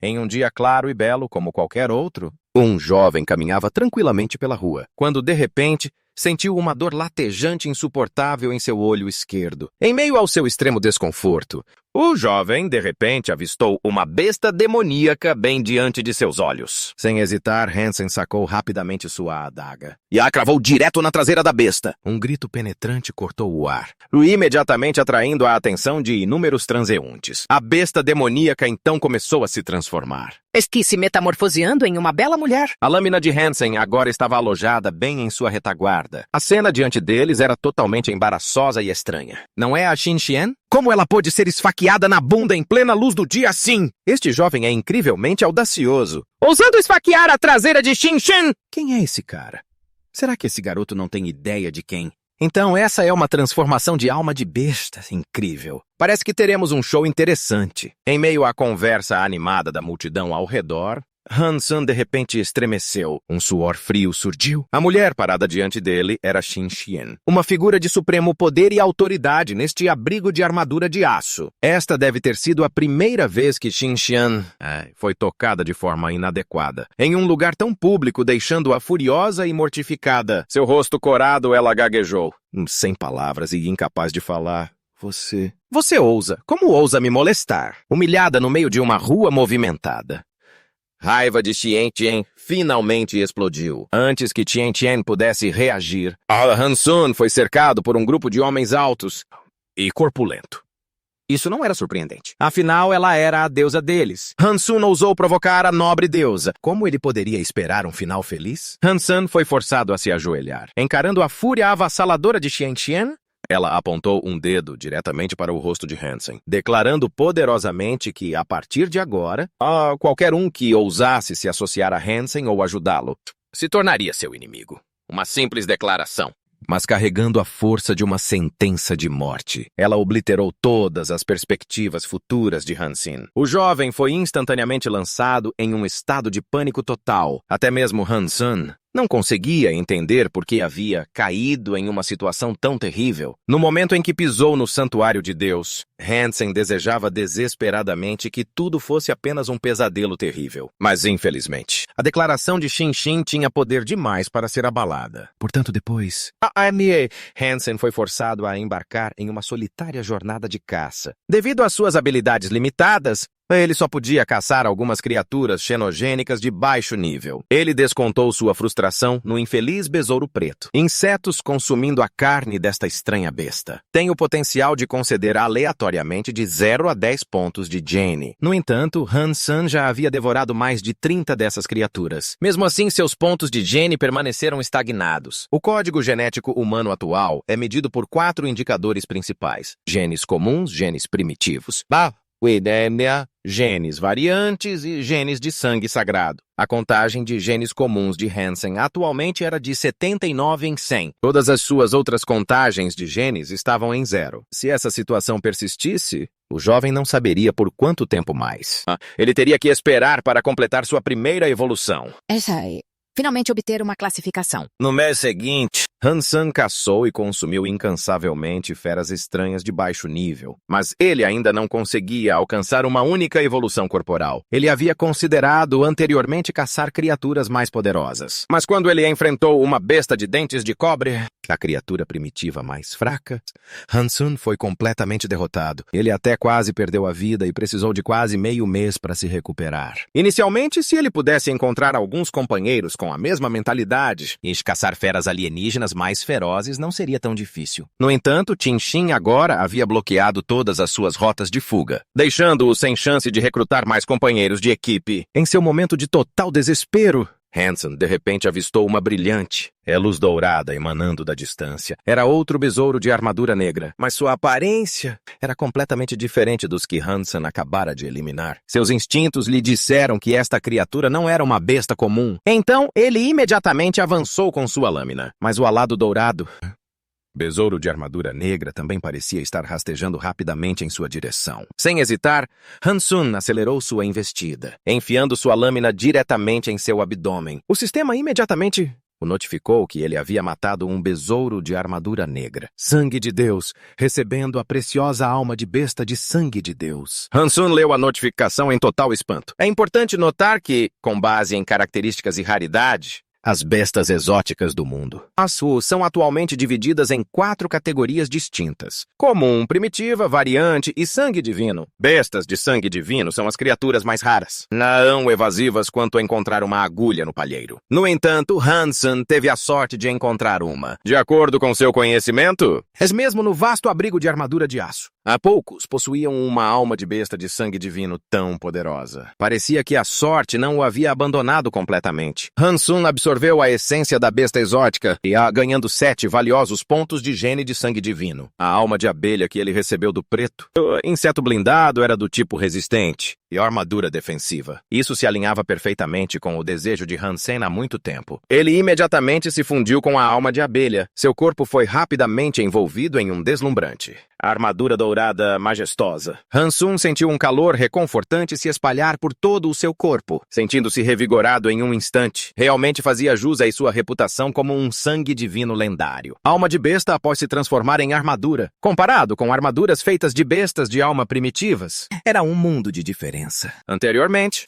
Em um dia claro e belo como qualquer outro, um jovem caminhava tranquilamente pela rua, quando de repente sentiu uma dor latejante e insuportável em seu olho esquerdo. Em meio ao seu extremo desconforto, o jovem, de repente, avistou uma besta demoníaca bem diante de seus olhos. Sem hesitar, Hansen sacou rapidamente sua adaga e a cravou direto na traseira da besta. Um grito penetrante cortou o ar, imediatamente atraindo a atenção de inúmeros transeuntes. A besta demoníaca então começou a se transformar, Se metamorfoseando em uma bela mulher. A lâmina de Hansen agora estava alojada bem em sua retaguarda. A cena diante deles era totalmente embaraçosa e estranha. Não é a Xin Xian? Como ela pôde ser esfaqueada na bunda em plena luz do dia assim? Este jovem é incrivelmente audacioso, ousando esfaquear a traseira de Xin Xian! Quem é esse cara? Será que esse garoto não tem ideia de quem? Então essa é uma transformação de alma de besta incrível. Parece que teremos um show interessante. Em meio à conversa animada da multidão ao redor, Hansen de repente estremeceu. Um suor frio surgiu. A mulher parada diante dele era Xin Xian, uma figura de supremo poder e autoridade neste abrigo de armadura de aço. Esta deve ter sido a primeira vez que Xin Xian foi tocada de forma inadequada, em um lugar tão público, deixando-a furiosa e mortificada. Seu rosto corado, ela gaguejou, sem palavras e incapaz de falar. Você ousa? Como ousa me molestar? Humilhada no meio de uma rua movimentada. Raiva de Xian Qian finalmente explodiu. Antes que Xian Qian pudesse reagir, Hansun foi cercado por um grupo de homens altos e corpulento. Isso não era surpreendente. Afinal, ela era a deusa deles. Hansun ousou provocar a nobre deusa. Como ele poderia esperar um final feliz? Hansun foi forçado a se ajoelhar. Encarando a fúria avassaladora de Xian Qian, ela apontou um dedo diretamente para o rosto de Hansen, declarando poderosamente que, a partir de agora, qualquer um que ousasse se associar a Hansen ou ajudá-lo se tornaria seu inimigo. Uma simples declaração, mas carregando a força de uma sentença de morte. Ela obliterou todas as perspectivas futuras de Hansen. O jovem foi instantaneamente lançado em um estado de pânico total. Até mesmo Hansen não conseguia entender por que havia caído em uma situação tão terrível. No momento em que pisou no santuário de Deus, Hansen desejava desesperadamente que tudo fosse apenas um pesadelo terrível. Mas, infelizmente, a declaração de Xin Xin tinha poder demais para ser abalada. Portanto, depois, Hansen foi forçado a embarcar em uma solitária jornada de caça. Devido às suas habilidades limitadas, ele só podia caçar algumas criaturas xenogênicas de baixo nível. Ele descontou sua frustração no infeliz besouro preto. Insetos consumindo a carne desta estranha besta têm o potencial de conceder aleatoriamente de 0 a 10 pontos de gene. No entanto, Hansen já havia devorado mais de 30 dessas criaturas. Mesmo assim, seus pontos de gene permaneceram estagnados. O código genético humano atual é medido por 4 indicadores principais: genes comuns, genes primitivos, genes variantes e genes de sangue sagrado. A contagem de genes comuns de Hansen atualmente era de 79 em 100. Todas as suas outras contagens de genes estavam em 0. Se essa situação persistisse, o jovem não saberia por quanto tempo mais. Ele teria que esperar para completar sua primeira evolução. Finalmente obter uma classificação. No mês seguinte, Hansen caçou e consumiu incansavelmente feras estranhas de baixo nível, mas ele ainda não conseguia alcançar uma única evolução corporal. Ele havia considerado anteriormente caçar criaturas mais poderosas. Mas quando ele enfrentou uma besta de dentes de cobre, a criatura primitiva mais fraca, Hansen foi completamente derrotado. Ele até quase perdeu a vida e precisou de quase meio mês para se recuperar. Inicialmente, se ele pudesse encontrar alguns companheiros com a mesma mentalidade e caçar feras alienígenas mais ferozes, não seria tão difícil. No entanto, Xin Xin agora havia bloqueado todas as suas rotas de fuga, deixando-o sem chance de recrutar mais companheiros de equipe. Em seu momento de total desespero, Hansen de repente avistou uma brilhante luz dourada emanando da distância. Era outro besouro de armadura negra, mas sua aparência era completamente diferente dos que Hansen acabara de eliminar. Seus instintos lhe disseram que esta criatura não era uma besta comum. Então, ele imediatamente avançou com sua lâmina. Mas o alado dourado, besouro de armadura negra, também parecia estar rastejando rapidamente em sua direção. Sem hesitar, Hansun acelerou sua investida, enfiando sua lâmina diretamente em seu abdômen. O sistema imediatamente o notificou que ele havia matado um besouro de armadura negra. Sangue de Deus, recebendo a preciosa alma de besta de sangue de Deus. Hansun leu a notificação em total espanto. É importante notar que, com base em características e raridade, as bestas exóticas do mundo são atualmente divididas em 4 categorias distintas: comum, primitiva, variante e sangue divino. Bestas de sangue divino são as criaturas mais raras, não evasivas quanto a encontrar uma agulha no palheiro. No entanto, Hansun teve a sorte de encontrar uma. De acordo com seu conhecimento, é mesmo no vasto abrigo de armadura de aço. Há poucos possuíam uma alma de besta de sangue divino tão poderosa. Parecia que a sorte não o havia abandonado completamente. Hansun absorveu a essência da besta exótica e ganhando 7 valiosos pontos de gene de sangue divino. A alma de abelha que ele recebeu do preto. O inseto blindado era do tipo resistente e a armadura defensiva. Isso se alinhava perfeitamente com o desejo de Hansen há muito tempo. Ele imediatamente se fundiu com a alma de abelha. Seu corpo foi rapidamente envolvido em um deslumbrante. A armadura dourada majestosa. Hansun sentiu um calor reconfortante se espalhar por todo o seu corpo, sentindo-se revigorado em um instante. Realmente fazia jus à sua reputação como um sangue divino lendário. Alma de besta após se transformar em armadura. Comparado com armaduras feitas de bestas de alma primitivas, era um mundo de diferença. Anteriormente,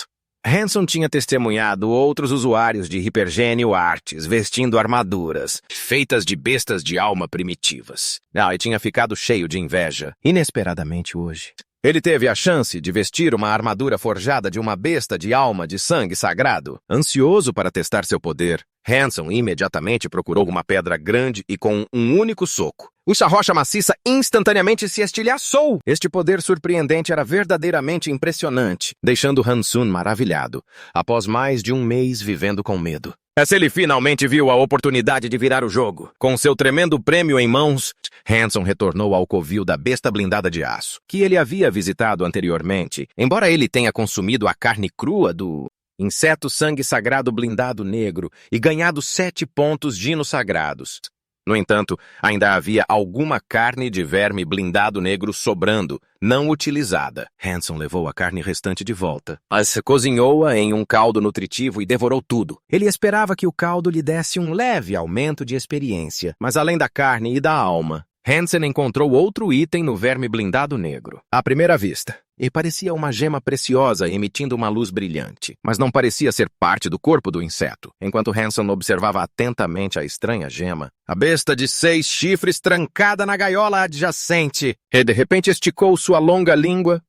Hansun tinha testemunhado outros usuários de Hypergênio Artes vestindo armaduras feitas de bestas de alma primitivas. E tinha ficado cheio de inveja. Inesperadamente hoje, ele teve a chance de vestir uma armadura forjada de uma besta de alma de sangue sagrado. Ansioso para testar seu poder, Hansun imediatamente procurou uma pedra grande e com um único soco. A rocha maciça instantaneamente se estilhaçou. Este poder surpreendente era verdadeiramente impressionante, deixando Hansun maravilhado, após mais de um mês vivendo com medo. Ele finalmente viu a oportunidade de virar o jogo. Com seu tremendo prêmio em mãos, Hansun retornou ao covil da besta blindada de aço, que ele havia visitado anteriormente, embora ele tenha consumido a carne crua do inseto sangue sagrado blindado negro e ganhado 7 pontos dino sagrados. No entanto, ainda havia alguma carne de verme blindado negro sobrando, não utilizada. Hansun levou a carne restante de volta. Cozinhou-a em um caldo nutritivo e devorou tudo. Ele esperava que o caldo lhe desse um leve aumento de experiência, mas além da carne e da alma, Hansen encontrou outro item no verme blindado negro. À primeira vista, e parecia uma gema preciosa emitindo uma luz brilhante, mas não parecia ser parte do corpo do inseto. Enquanto Hansen observava atentamente a estranha gema, a besta de 6 chifres trancada na gaiola adjacente, e de repente esticou sua longa língua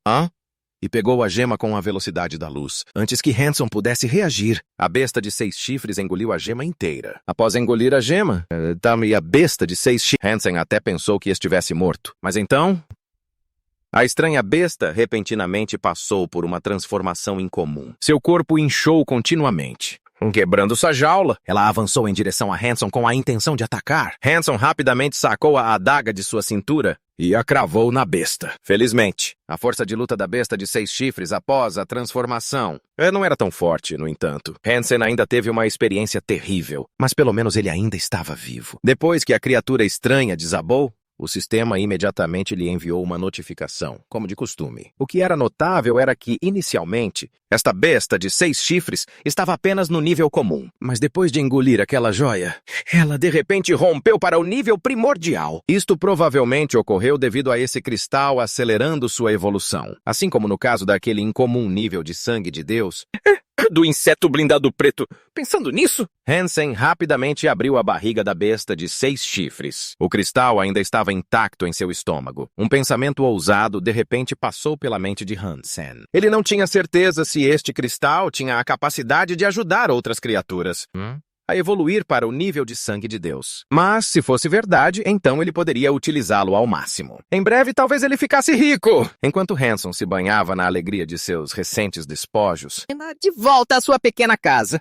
e pegou a gema com a velocidade da luz. Antes que Hansen pudesse reagir, a besta de 6 chifres engoliu a gema inteira. Após engolir a gema, a besta de 6 chifres, Hansen até pensou que estivesse morto. Mas então, a estranha besta repentinamente passou por uma transformação incomum. Seu corpo inchou continuamente. Quebrando sua jaula, ela avançou em direção a Hansen com a intenção de atacar. Hansen rapidamente sacou a adaga de sua cintura e a cravou na besta. Felizmente, a força de luta da besta de 6 chifres após a transformação não era tão forte, no entanto. Hansen ainda teve uma experiência terrível, mas pelo menos ele ainda estava vivo. Depois que a criatura estranha desabou, o sistema imediatamente lhe enviou uma notificação, como de costume. O que era notável era que, inicialmente, esta besta de 6 chifres estava apenas no nível comum. Mas depois de engolir aquela joia, ela de repente rompeu para o nível primordial. Isto provavelmente ocorreu devido a esse cristal acelerando sua evolução. Assim como no caso daquele incomum nível de sangue de Deus do inseto blindado preto. Pensando nisso, Hansen rapidamente abriu a barriga da besta de 6 chifres. O cristal ainda estava intacto em seu estômago. Um pensamento ousado de repente passou pela mente de Hansen. Ele não tinha certeza se este cristal tinha a capacidade de ajudar outras criaturas a evoluir para o nível de sangue de Deus. Mas, se fosse verdade, então ele poderia utilizá-lo ao máximo. Em breve, talvez ele ficasse rico! Enquanto Hansen se banhava na alegria de seus recentes despojos, de volta à sua pequena casa,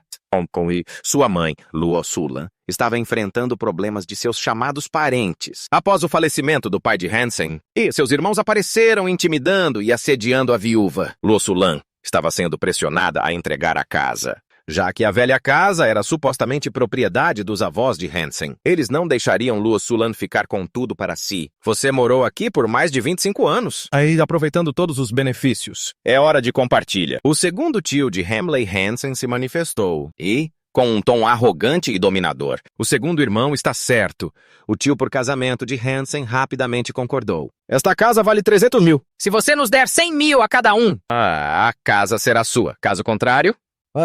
e sua mãe, Luo Sulan, estava enfrentando problemas de seus chamados parentes. Após o falecimento do pai de Hansen, seus irmãos apareceram intimidando e assediando a viúva. Luo Sulan estava sendo pressionada a entregar a casa, já que a velha casa era supostamente propriedade dos avós de Hansen. Eles não deixariam Luo Sulan ficar com tudo para si. Você morou aqui por mais de 25 anos. Aí, aproveitando todos os benefícios. É hora de compartilhar. O segundo tio de Hamley Hansen se manifestou e, com um tom arrogante e dominador. O segundo irmão está certo. O tio por casamento de Hansen rapidamente concordou. Esta casa vale 300 mil. Se você nos der 100 mil a cada um. A casa será sua. Caso contrário,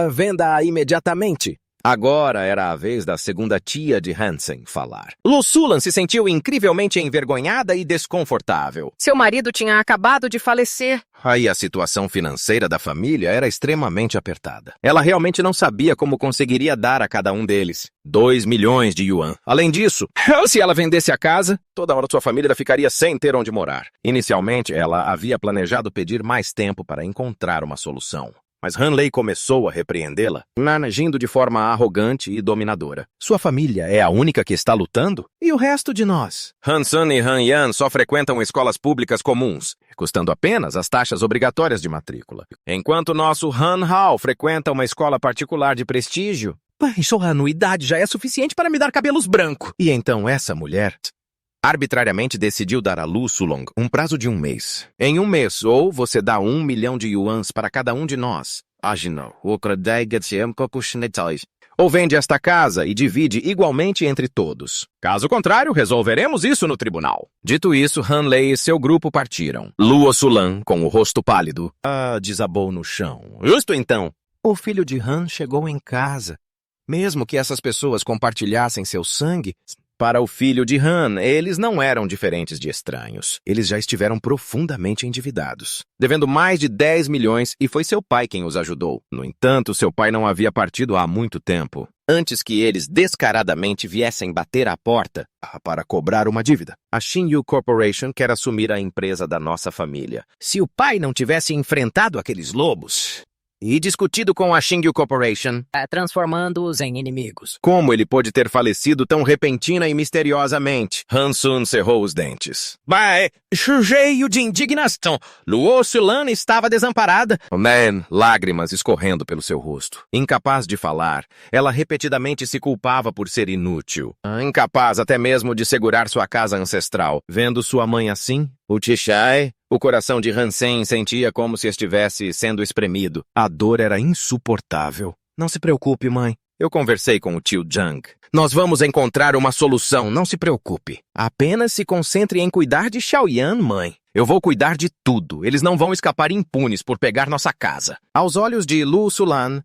venda-a imediatamente. Agora era a vez da segunda tia de Hansen falar. Lu Sulan se sentiu incrivelmente envergonhada e desconfortável. Seu marido tinha acabado de falecer. Aí a situação financeira da família era extremamente apertada. Ela realmente não sabia como conseguiria dar a cada um deles 2 milhões de yuan. Além disso, se ela vendesse a casa, toda hora sua família ficaria sem ter onde morar. Inicialmente, ela havia planejado pedir mais tempo para encontrar uma solução. Mas Han Lei começou a repreendê-la, agindo de forma arrogante e dominadora. Sua família é a única que está lutando? E o resto de nós? Han Sun e Han Yan só frequentam escolas públicas comuns, custando apenas as taxas obrigatórias de matrícula. Enquanto nosso Han Hao frequenta uma escola particular de prestígio. Pai, sua anuidade já é suficiente para me dar cabelos brancos. E então essa mulher arbitrariamente decidiu dar a Lu Sulong um prazo de 1 mês. Em 1 mês, ou você dá 1 milhão de yuans para cada um de nós. Ou vende esta casa e divide igualmente entre todos. Caso contrário, resolveremos isso no tribunal. Dito isso, Han Lei e seu grupo partiram. Luo Sulan, com o rosto pálido, desabou no chão. Justo então, o filho de Han chegou em casa. Mesmo que essas pessoas compartilhassem seu sangue, para o filho de Han, eles não eram diferentes de estranhos. Eles já estiveram profundamente endividados, devendo mais de 10 milhões e foi seu pai quem os ajudou. No entanto, seu pai não havia partido há muito tempo, antes que eles descaradamente viessem bater à porta para cobrar uma dívida. A Xinyu Corporation quer assumir a empresa da nossa família. Se o pai não tivesse enfrentado aqueles lobos e discutido com a Xinyu Corporation, Transformando-os em inimigos. como ele pôde ter falecido tão repentina e misteriosamente? Han Sun cerrou os dentes. Mas, cheio de indignação, Luo Sulan estava desamparada. Lágrimas escorrendo pelo seu rosto. Incapaz de falar, ela repetidamente se culpava por ser inútil. Incapaz até mesmo de segurar sua casa ancestral. Vendo sua mãe assim, o Tishai, o coração de Hansen sentia como se estivesse sendo espremido. A dor era insuportável. Não se preocupe, mãe. Eu conversei com o tio Zhang. Nós vamos encontrar uma solução, não se preocupe. Apenas se concentre em cuidar de Xiaoyan, mãe. Eu vou cuidar de tudo. Eles não vão escapar impunes por pegar nossa casa. Aos olhos de Lu Sulan,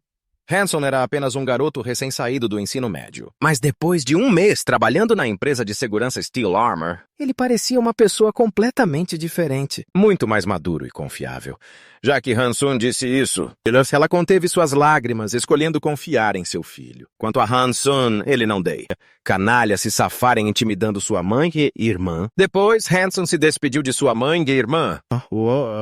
Hanson era apenas um garoto recém-saído do ensino médio. Mas depois de 1 mês trabalhando na empresa de segurança Steel Armor, ele parecia uma pessoa completamente diferente. Muito mais maduro e confiável. Já que Hansun disse isso, ela conteve suas lágrimas, escolhendo confiar em seu filho. Quanto a Hansun, ele não dei. Canalha se safarem intimidando sua mãe e irmã. Depois, Hanson se despediu de sua mãe e irmã,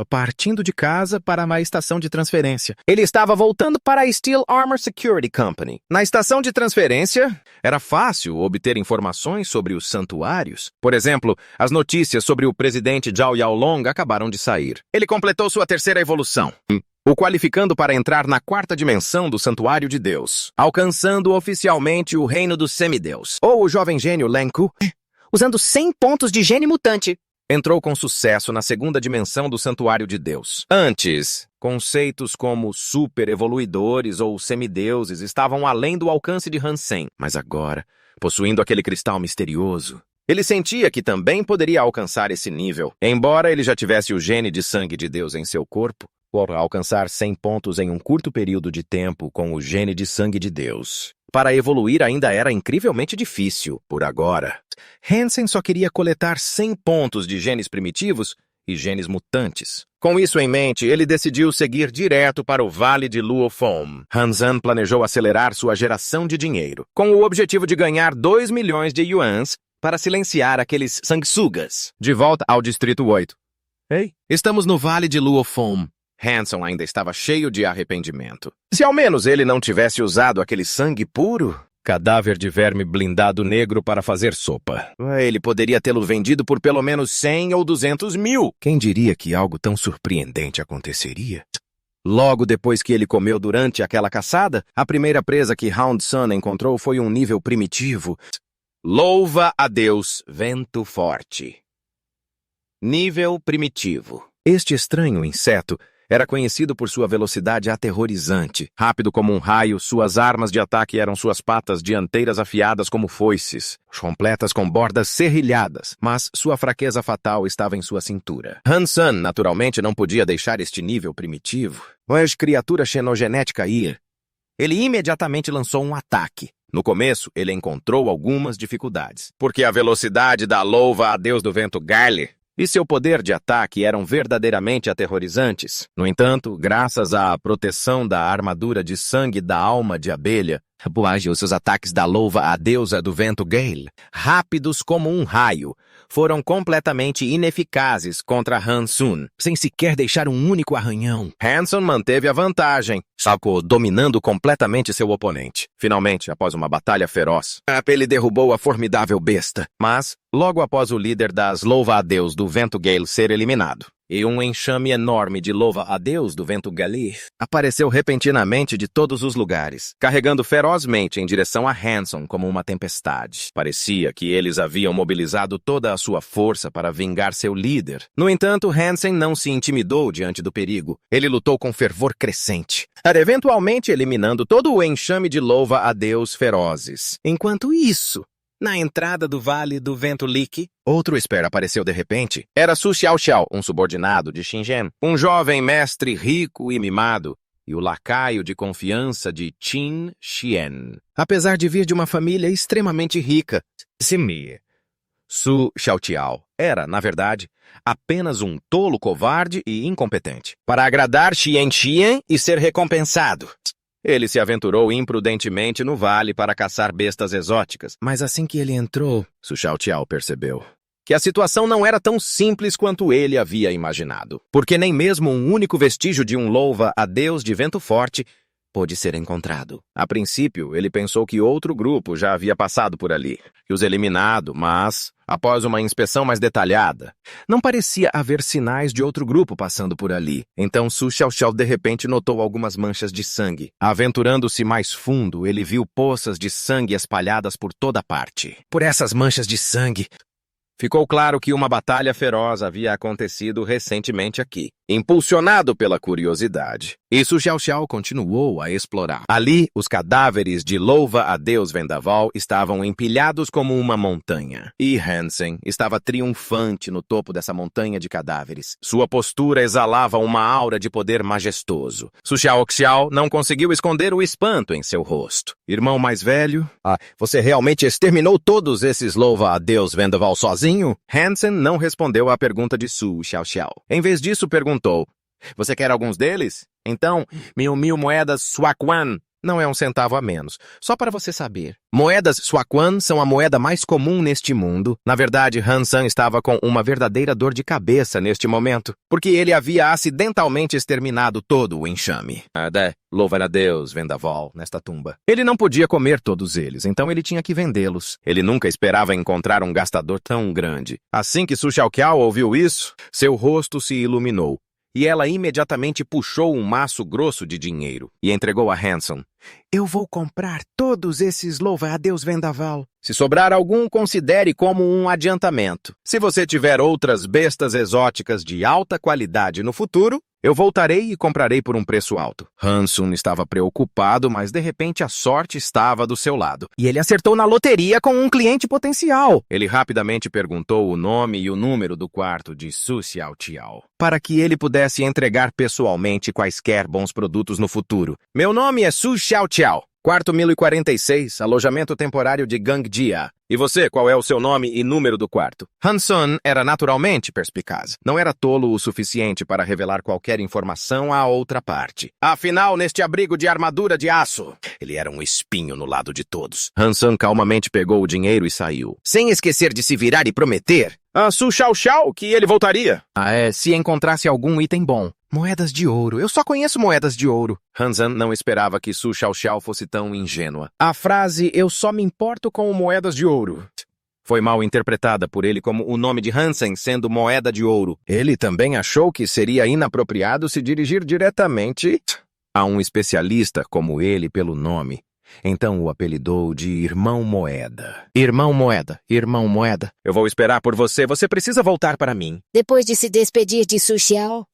partindo de casa para uma estação de transferência. Ele estava voltando para a Steel Armor Security Company. Na estação de transferência, era fácil obter informações sobre os santuários. Por exemplo, as notícias sobre o presidente Zhao Yaolong acabaram de sair. Ele completou sua terceira evolução, o qualificando para entrar na 4ª dimensão do Santuário de Deus, alcançando oficialmente o reino do semideus. Ou o jovem gênio Lenku, Usando 100 pontos de gene mutante. entrou com sucesso na 2ª dimensão do Santuário de Deus. Antes, conceitos como super-evoluidores ou semideuses estavam além do alcance de Hansen, mas agora, possuindo aquele cristal misterioso, ele sentia que também poderia alcançar esse nível, embora ele já tivesse o gene de sangue de Deus em seu corpo, por alcançar 100 pontos em um curto período de tempo com o gene de sangue de Deus. Para evoluir ainda era incrivelmente difícil, por agora. Hansen só queria coletar 100 pontos de genes primitivos e genes mutantes. Com isso em mente, ele decidiu seguir direto para o Vale de Luophone. Hansan planejou acelerar sua geração de dinheiro, com o objetivo de ganhar 2 milhões de yuans para silenciar aqueles sanguessugas. De volta ao Distrito 8. Ei, estamos no Vale de Luophone. Hanson ainda estava cheio de arrependimento. Se ao menos ele não tivesse usado aquele sangue puro, cadáver de verme blindado negro para fazer sopa, ele poderia tê-lo vendido por pelo menos 100 ou 200 mil. Quem diria que algo tão surpreendente aconteceria? Logo depois que ele comeu durante aquela caçada, a primeira presa que Hound Sun encontrou foi um nível primitivo. Louva a Deus, vento forte. Nível primitivo. Este estranho inseto Era conhecido por sua velocidade aterrorizante. Rápido como um raio, suas armas de ataque eram suas patas dianteiras afiadas como foices, completas com bordas serrilhadas, mas sua fraqueza fatal estava em sua cintura. Hansen, naturalmente, não podia deixar este nível primitivo, mas criatura xenogenética ir. Ele imediatamente lançou um ataque. No começo, ele encontrou algumas dificuldades, porque a velocidade da louva a deus do vento Gale e seu poder de ataque eram verdadeiramente aterrorizantes. No entanto, graças à proteção da armadura de sangue da alma de abelha, os seus ataques da louva a deusa do vento Gale, rápidos como um raio, foram completamente ineficazes contra Hansun, sem sequer deixar um único arranhão. Hansun manteve a vantagem, sacou, dominando completamente seu oponente. Finalmente, após uma batalha feroz, ele derrubou a formidável besta, mas logo após o líder das louva-a-deus do vento Gale ser eliminado, e um enxame enorme de louva-a-deus do vento Gale apareceu repentinamente de todos os lugares, carregando ferozmente em direção a Hanson como uma tempestade. Parecia que eles haviam mobilizado toda a sua força para vingar seu líder. No entanto, Hansen não se intimidou diante do perigo. Ele lutou com fervor crescente, eventualmente eliminando todo o enxame de louva-a-deus ferozes. Enquanto isso, na entrada do Vale do Vento Lique, outro espera apareceu de repente. Era Su Xiaoxiao, um subordinado de Xinjiang, um jovem mestre rico e mimado, e o lacaio de confiança de Qin Xian. Apesar de vir de uma família extremamente rica, Su Xiaoxiao era, na verdade, apenas um tolo covarde e incompetente. Para agradar Xian Xian e ser recompensado, ele se aventurou imprudentemente no vale para caçar bestas exóticas. Mas assim que ele entrou, Su Xiaoxiao percebeu que a situação não era tão simples quanto ele havia imaginado. Porque nem mesmo um único vestígio de um louva-a-deus de vento forte pôde ser encontrado. A princípio, ele pensou que outro grupo já havia passado por ali e os eliminado, mas, após uma inspeção mais detalhada, não parecia haver sinais de outro grupo passando por ali. Então Su Xiaoxiao de repente notou algumas manchas de sangue. Aventurando-se mais fundo, ele viu poças de sangue espalhadas por toda parte. Por essas manchas de sangue, ficou claro que uma batalha feroz havia acontecido recentemente aqui, impulsionado pela curiosidade. E Su Xiaoxiao continuou a explorar. Ali, os cadáveres de louva-a-deus Vendaval estavam empilhados como uma montanha. E Hansen estava triunfante no topo dessa montanha de cadáveres. Sua postura exalava uma aura de poder majestoso. Su Xiaoxiao não conseguiu esconder o espanto em seu rosto. Irmão mais velho, você realmente exterminou todos esses louva-a-deus Vendaval sozinho? Hansen não respondeu à pergunta de Su Xiaoxiao. Em vez disso, perguntou: você quer alguns deles? Então, 1.000 moedas Suaquan não é um centavo a menos. Só para você saber. Moedas Suaquan são a moeda mais comum neste mundo. Na verdade, Hansen estava com uma verdadeira dor de cabeça neste momento, porque ele havia acidentalmente exterminado todo o enxame. Louva-a-Deus, Vendaval, nesta tumba. Ele não podia comer todos eles, então ele tinha que vendê-los. Ele nunca esperava encontrar um gastador tão grande. Assim que Su Xiaoxiao ouviu isso, seu rosto se iluminou. E ela imediatamente puxou um maço grosso de dinheiro e entregou a Hansen. Eu vou comprar todos esses louva-a-deus Vendaval. Se sobrar algum, considere como um adiantamento. Se você tiver outras bestas exóticas de alta qualidade no futuro, eu voltarei e comprarei por um preço alto. Hansun estava preocupado, mas de repente a sorte estava do seu lado. E ele acertou na loteria com um cliente potencial. Ele rapidamente perguntou o nome e o número do quarto de Su Xiaoxiao, para que ele pudesse entregar pessoalmente quaisquer bons produtos no futuro. Meu nome é Su Xiaoxiao. Quarto 1046, alojamento temporário de Gangjia. E você, qual é o seu nome e número do quarto? Hansun era naturalmente perspicaz. Não era tolo o suficiente para revelar qualquer informação à outra parte. Afinal, neste abrigo de armadura de aço, ele era um espinho no lado de todos. Hansun calmamente pegou o dinheiro e saiu, sem esquecer de se virar e prometer a Su Xiaoxiao que ele voltaria. Se encontrasse algum item bom. Moedas de ouro. Eu só conheço moedas de ouro. Hansen não esperava que Su Xiaoxiao fosse tão ingênua. A frase, eu só me importo com moedas de ouro, foi mal interpretada por ele como o nome de Hansen sendo moeda de ouro. Ele também achou que seria inapropriado se dirigir diretamente a um especialista como ele pelo nome. Então o apelidou de Irmão Moeda. Irmão Moeda, Irmão Moeda. Eu vou esperar por você, você precisa voltar para mim. Depois de se despedir de Su Xiao,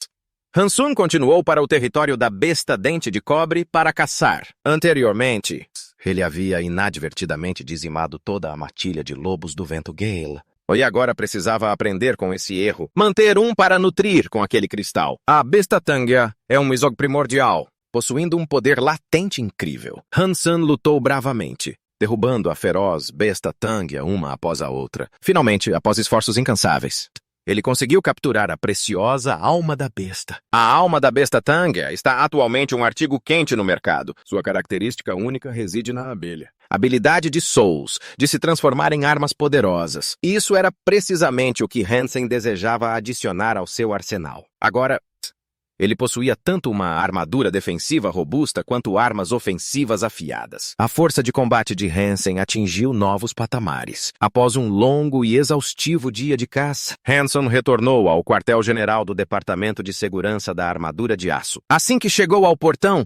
Hansun continuou para o território da besta dente de cobre para caçar. Anteriormente, ele havia inadvertidamente dizimado toda a matilha de lobos do vento Gale. E agora precisava aprender com esse erro. Manter um para nutrir com aquele cristal. A besta Tangia é um Misog primordial, possuindo um poder latente incrível. Hansun lutou bravamente, derrubando a feroz besta Tangia uma após a outra. Finalmente, após esforços incansáveis, ele conseguiu capturar a preciosa alma da besta. A alma da besta Tangia está atualmente um artigo quente no mercado. Sua característica única reside na abelha. Habilidade de Souls, de se transformar em armas poderosas. Isso era precisamente o que Hansen desejava adicionar ao seu arsenal. Agora, ele possuía tanto uma armadura defensiva robusta quanto armas ofensivas afiadas. A força de combate de Hansen atingiu novos patamares. Após um longo e exaustivo dia de caça, Hansen retornou ao quartel-general do Departamento de Segurança da Armadura de Aço. Assim que chegou ao portão,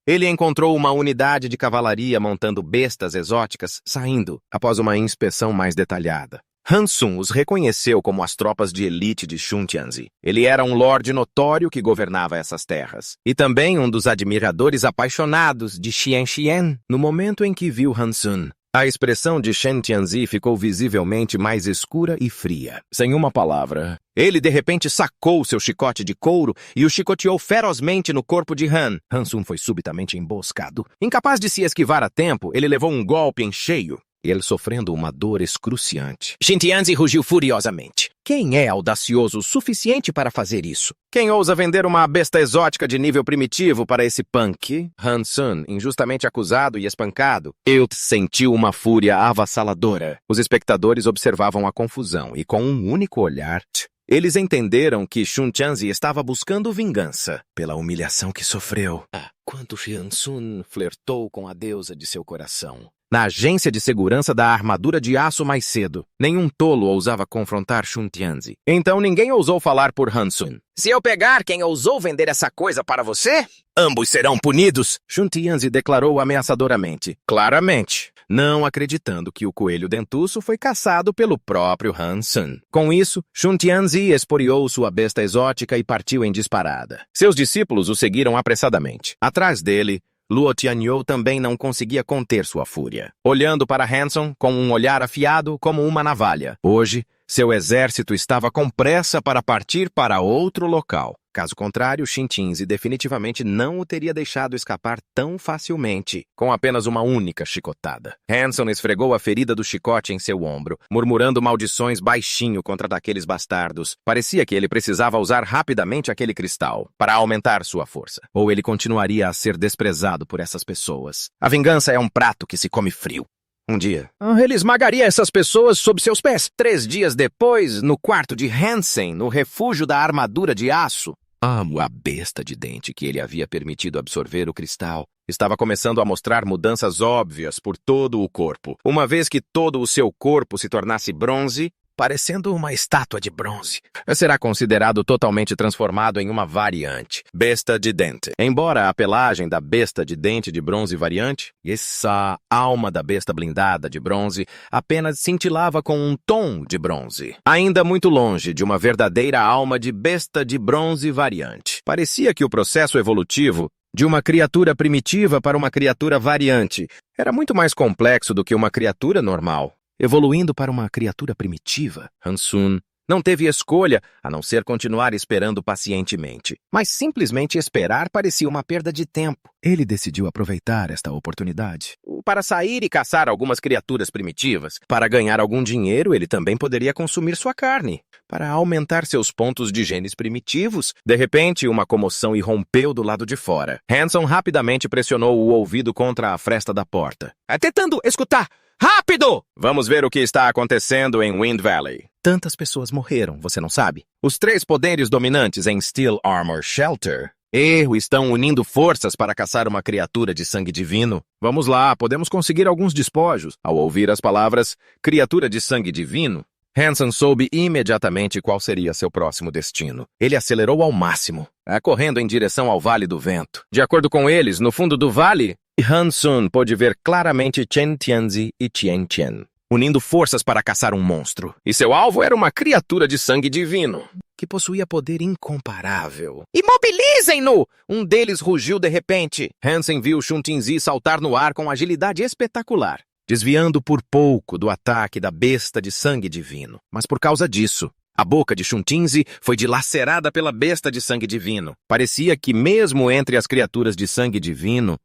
ele encontrou uma unidade de cavalaria montando bestas exóticas saindo após uma inspeção mais detalhada. Hansun os reconheceu como as tropas de elite de Shuntianzi. Ele era um lorde notório que governava essas terras, e também um dos admiradores apaixonados de Xianxian. No momento em que viu Hansun, a expressão de Shen Tianzi ficou visivelmente mais escura e fria. Sem uma palavra, ele de repente sacou seu chicote de couro e o chicoteou ferozmente no corpo de Han. Hansun foi subitamente emboscado. Incapaz de se esquivar a tempo, ele levou um golpe em cheio, ele sofrendo uma dor excruciante. Shen Tianzi rugiu furiosamente. Quem é audacioso o suficiente para fazer isso? Quem ousa vender uma besta exótica de nível primitivo para esse punk? Hansun, injustamente acusado e espancado, sentiu uma fúria avassaladora. Os espectadores observavam a confusão e, com um único olhar, eles entenderam que Shuntianzi estava buscando vingança pela humilhação que sofreu. Quanto Hansun flertou com a deusa de seu coração. Na agência de segurança da armadura de aço mais cedo, nenhum tolo ousava confrontar Shuntianzi. Então ninguém ousou falar por Hansun. Se eu pegar quem ousou vender essa coisa para você, ambos serão punidos, Shuntianzi declarou ameaçadoramente. Claramente, não acreditando que o coelho dentuço foi caçado pelo próprio Hansun. Com isso, Shuntianzi esporiou sua besta exótica e partiu em disparada. Seus discípulos o seguiram apressadamente. Atrás dele, Luo Tianyu também não conseguia conter sua fúria, olhando para Hansun com um olhar afiado como uma navalha. Hoje, seu exército estava com pressa para partir para outro local. Caso contrário, Shuntianzi definitivamente não o teria deixado escapar tão facilmente, com apenas uma única chicotada. Hansun esfregou a ferida do chicote em seu ombro, murmurando maldições baixinho contra daqueles bastardos. Parecia que ele precisava usar rapidamente aquele cristal para aumentar sua força, ou ele continuaria a ser desprezado por essas pessoas. A vingança é um prato que se come frio. Um dia, ele esmagaria essas pessoas sob seus pés. 3 dias depois, no quarto de Hansen, no refúgio da armadura de aço, a besta de dente que ele havia permitido absorver o cristal estava começando a mostrar mudanças óbvias por todo o corpo. Uma vez que todo o seu corpo se tornasse bronze, parecendo uma estátua de bronze, será considerado totalmente transformado em uma variante, besta de dente. Embora a pelagem da besta de dente de bronze variante, essa alma da besta blindada de bronze apenas cintilava com um tom de bronze, ainda muito longe de uma verdadeira alma de besta de bronze variante. Parecia que o processo evolutivo de uma criatura primitiva para uma criatura variante era muito mais complexo do que uma criatura normal. Evoluindo para uma criatura primitiva, Hansun não teve escolha a não ser continuar esperando pacientemente. Mas simplesmente esperar parecia uma perda de tempo. Ele decidiu aproveitar esta oportunidade para sair e caçar algumas criaturas primitivas. Para ganhar algum dinheiro, ele também poderia consumir sua carne. Para aumentar seus pontos de genes primitivos, de repente, uma comoção irrompeu do lado de fora. Hanson rapidamente pressionou o ouvido contra a fresta da porta, tentando escutar. Rápido! Vamos ver o que está acontecendo em Wind Valley. Tantas pessoas morreram, você não sabe? Os 3 poderes dominantes em Steel Armor Shelter estão unindo forças para caçar uma criatura de sangue divino. Vamos lá, podemos conseguir alguns despojos. Ao ouvir as palavras criatura de sangue divino, Hanson soube imediatamente qual seria seu próximo destino. Ele acelerou ao máximo, correndo em direção ao Vale do Vento. De acordo com eles, no fundo do vale, Hansun pôde ver claramente Chen Tianzi e Qian Qian, unindo forças para caçar um monstro. E seu alvo era uma criatura de sangue divino. que possuía poder incomparável. Imobilizem-no! Um deles rugiu de repente. Hansen viu Chuntinzi saltar no ar com agilidade espetacular, desviando por pouco do ataque da besta de sangue divino. Mas por causa disso, a boca de Chuntinzi foi dilacerada pela besta de sangue divino. Parecia que mesmo entre as criaturas de sangue divino,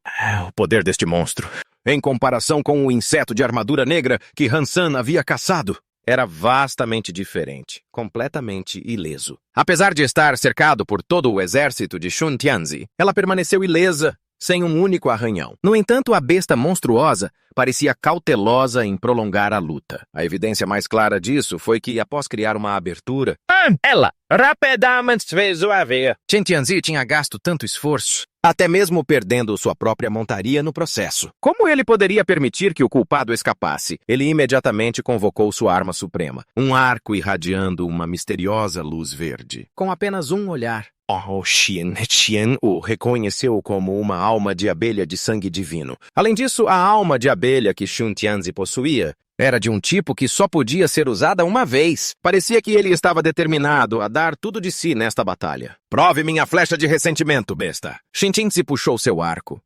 o poder deste monstro, em comparação com o inseto de armadura negra que Hansen havia caçado, era vastamente diferente, completamente ileso. Apesar de estar cercado por todo o exército de Chuntianzi, ela permaneceu ilesa, sem um único arranhão. No entanto, a besta monstruosa parecia cautelosa em prolongar a luta. A evidência mais clara disso foi que, após criar uma abertura, ela rapidamente fez o haver. Chuntianzi tinha gasto tanto esforço, até mesmo perdendo sua própria montaria no processo. Como ele poderia permitir que o culpado escapasse? Ele imediatamente convocou sua arma suprema, um arco irradiando uma misteriosa luz verde. Com apenas um olhar, Xian o reconheceu como uma alma de abelha de sangue divino. Além disso, a alma de abelha que Chuntianzi possuía era de um tipo que só podia ser usada uma vez. Parecia que ele estava determinado a dar tudo de si nesta batalha. Prove minha flecha de ressentimento, besta. Chuntinzi puxou seu arco,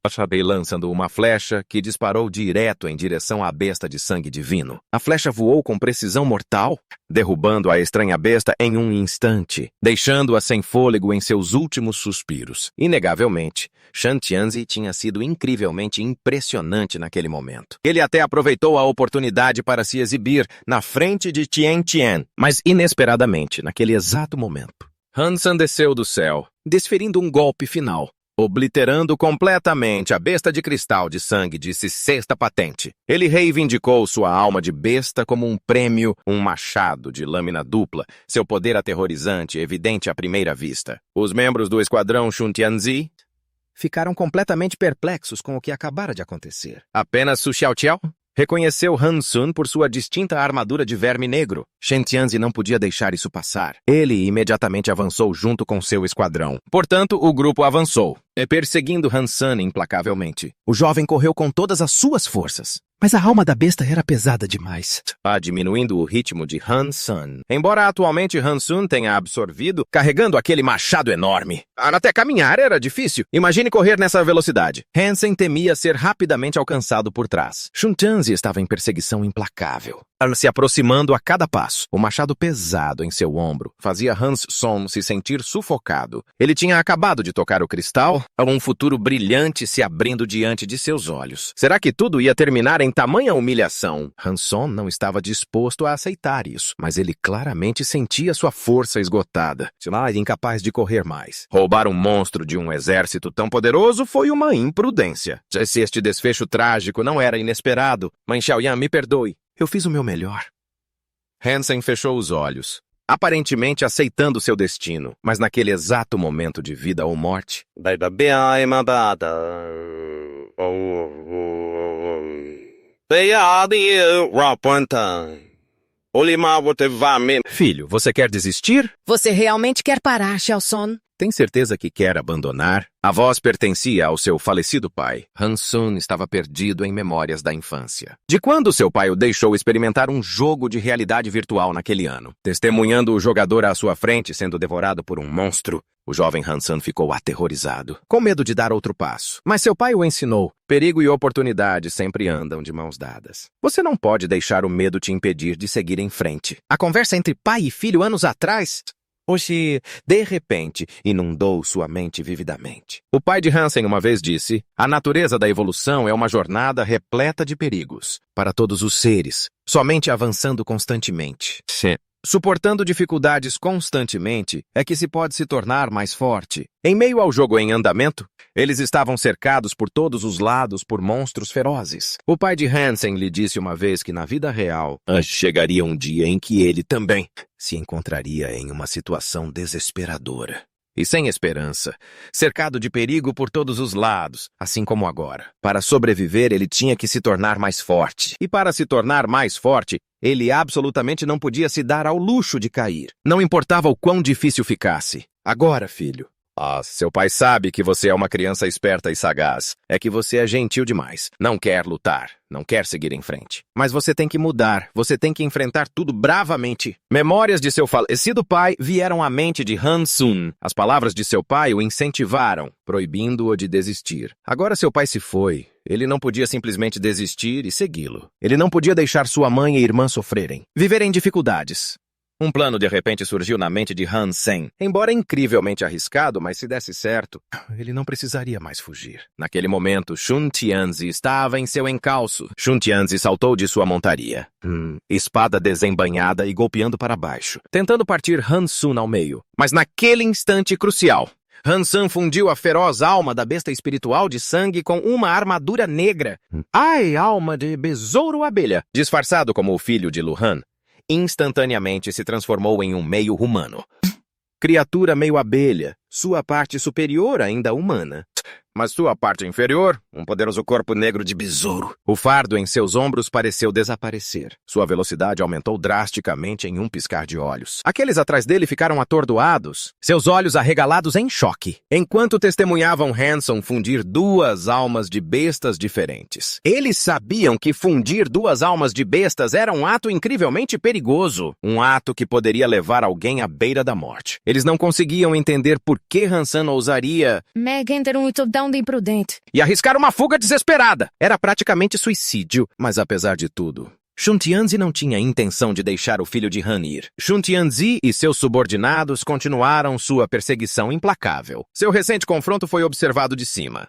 lançando uma flecha que disparou direto em direção à besta de sangue divino. A flecha voou com precisão mortal, derrubando a estranha besta em um instante, deixando-a sem fôlego em seus últimos suspiros. Inegavelmente, Chuntianzi tinha sido incrivelmente impressionante naquele momento. Ele até aproveitou a oportunidade para se exibir na frente de Tian Tian, mas inesperadamente, naquele exato momento, Hansen desceu do céu, desferindo um golpe final, obliterando completamente a besta de cristal de sangue de sexta patente. Ele reivindicou sua alma de besta como um prêmio, um machado de lâmina dupla, seu poder aterrorizante evidente à primeira vista. Os membros do esquadrão Chuntianzi ficaram completamente perplexos com o que acabara de acontecer. Apenas Su Xiaoqiao reconheceu Hansen por sua distinta armadura de verme negro. Chuntianzi não podia deixar isso passar. Ele imediatamente avançou junto com seu esquadrão. Portanto, o grupo avançou, perseguindo Hansen implacavelmente. O jovem correu com todas as suas forças, mas a alma da besta era pesada demais, diminuindo o ritmo de Hansen. Embora atualmente Hansen tenha absorvido, carregando aquele machado enorme. Até caminhar era difícil. Imagine correr nessa velocidade. Hansen temia ser rapidamente alcançado por trás. Chuntianzi estava em perseguição implacável, se aproximando a cada passo. O machado pesado em seu ombro fazia Hansen se sentir sufocado. Ele tinha acabado de tocar o cristal, um futuro brilhante se abrindo diante de seus olhos. Será que tudo ia terminar em tamanha humilhação? Hansen não estava disposto a aceitar isso, mas ele claramente sentia sua força esgotada, incapaz de correr mais. Roubar um monstro de um exército tão poderoso foi uma imprudência. Se este desfecho trágico não era inesperado, Mãe Xiaoyan, me perdoe. Eu fiz o meu melhor. Hansen fechou os olhos, aparentemente aceitando seu destino, mas naquele exato momento de vida ou morte, filho, você quer desistir? Você realmente quer parar, Xiaoson? Tem certeza que quer abandonar? A voz pertencia ao seu falecido pai. Hansen estava perdido em memórias da infância. De quando seu pai o deixou experimentar um jogo de realidade virtual naquele ano. Testemunhando o jogador à sua frente sendo devorado por um monstro, o jovem Hansen ficou aterrorizado, com medo de dar outro passo. Mas seu pai o ensinou. Perigo e oportunidade sempre andam de mãos dadas. Você não pode deixar o medo te impedir de seguir em frente. A conversa entre pai e filho anos atrás... Hoje, de repente, inundou sua mente vividamente. O pai de Hansen uma vez disse: a natureza da evolução é uma jornada repleta de perigos para todos os seres, somente avançando constantemente. Suportando dificuldades constantemente é que se pode se tornar mais forte. Em meio ao jogo em andamento, eles estavam cercados por todos os lados por monstros ferozes. O pai de Hansen lhe disse uma vez que na vida real, chegaria um dia em que ele também se encontraria em uma situação desesperadora e sem esperança, cercado de perigo por todos os lados, assim como agora. Para sobreviver, ele tinha que se tornar mais forte. E para se tornar mais forte, ele absolutamente não podia se dar ao luxo de cair. Não importava o quão difícil ficasse. Agora, filho, Seu pai sabe que você é uma criança esperta e sagaz. É que você é gentil demais. Não quer lutar. Não quer seguir em frente. Mas você tem que mudar. Você tem que enfrentar tudo bravamente. Memórias de seu falecido pai vieram à mente de Han-sun. As palavras de seu pai o incentivaram, proibindo-o de desistir. Agora seu pai se foi. Ele não podia simplesmente desistir e segui-lo. Ele não podia deixar sua mãe e irmã sofrerem. Viver em dificuldades. Um plano de repente surgiu na mente de Han Sen. Embora incrivelmente arriscado, mas se desse certo, ele não precisaria mais fugir. Naquele momento, Shun Tianzi estava em seu encalço. Shun Tianzi saltou de sua montaria, espada desembainhada e golpeando para baixo, tentando partir Han Sun ao meio. Mas naquele instante crucial, Han Sun fundiu a feroz alma da besta espiritual de sangue com uma armadura negra. Ai, alma de besouro abelha! Disfarçado como o filho de Luhan, instantaneamente se transformou em um meio humano. Criatura meio abelha, sua parte superior ainda humana. Mas sua parte inferior, um poderoso corpo negro de besouro. O fardo em seus ombros pareceu desaparecer. Sua velocidade aumentou drasticamente em um piscar de olhos. Aqueles atrás dele ficaram atordoados, seus olhos arregalados em choque, enquanto testemunhavam Hanson fundir duas almas de bestas diferentes. Eles sabiam que fundir duas almas de bestas era um ato incrivelmente perigoso, um ato que poderia levar alguém à beira da morte. Eles não conseguiam entender por que Hanson ousaria Megan um tão de imprudente. E arriscar uma fuga desesperada. Era praticamente suicídio, mas apesar de tudo, Shun Tianzi não tinha intenção de deixar o filho de Han ir. Shun Tianzi e seus subordinados continuaram sua perseguição implacável. Seu recente confronto foi observado de cima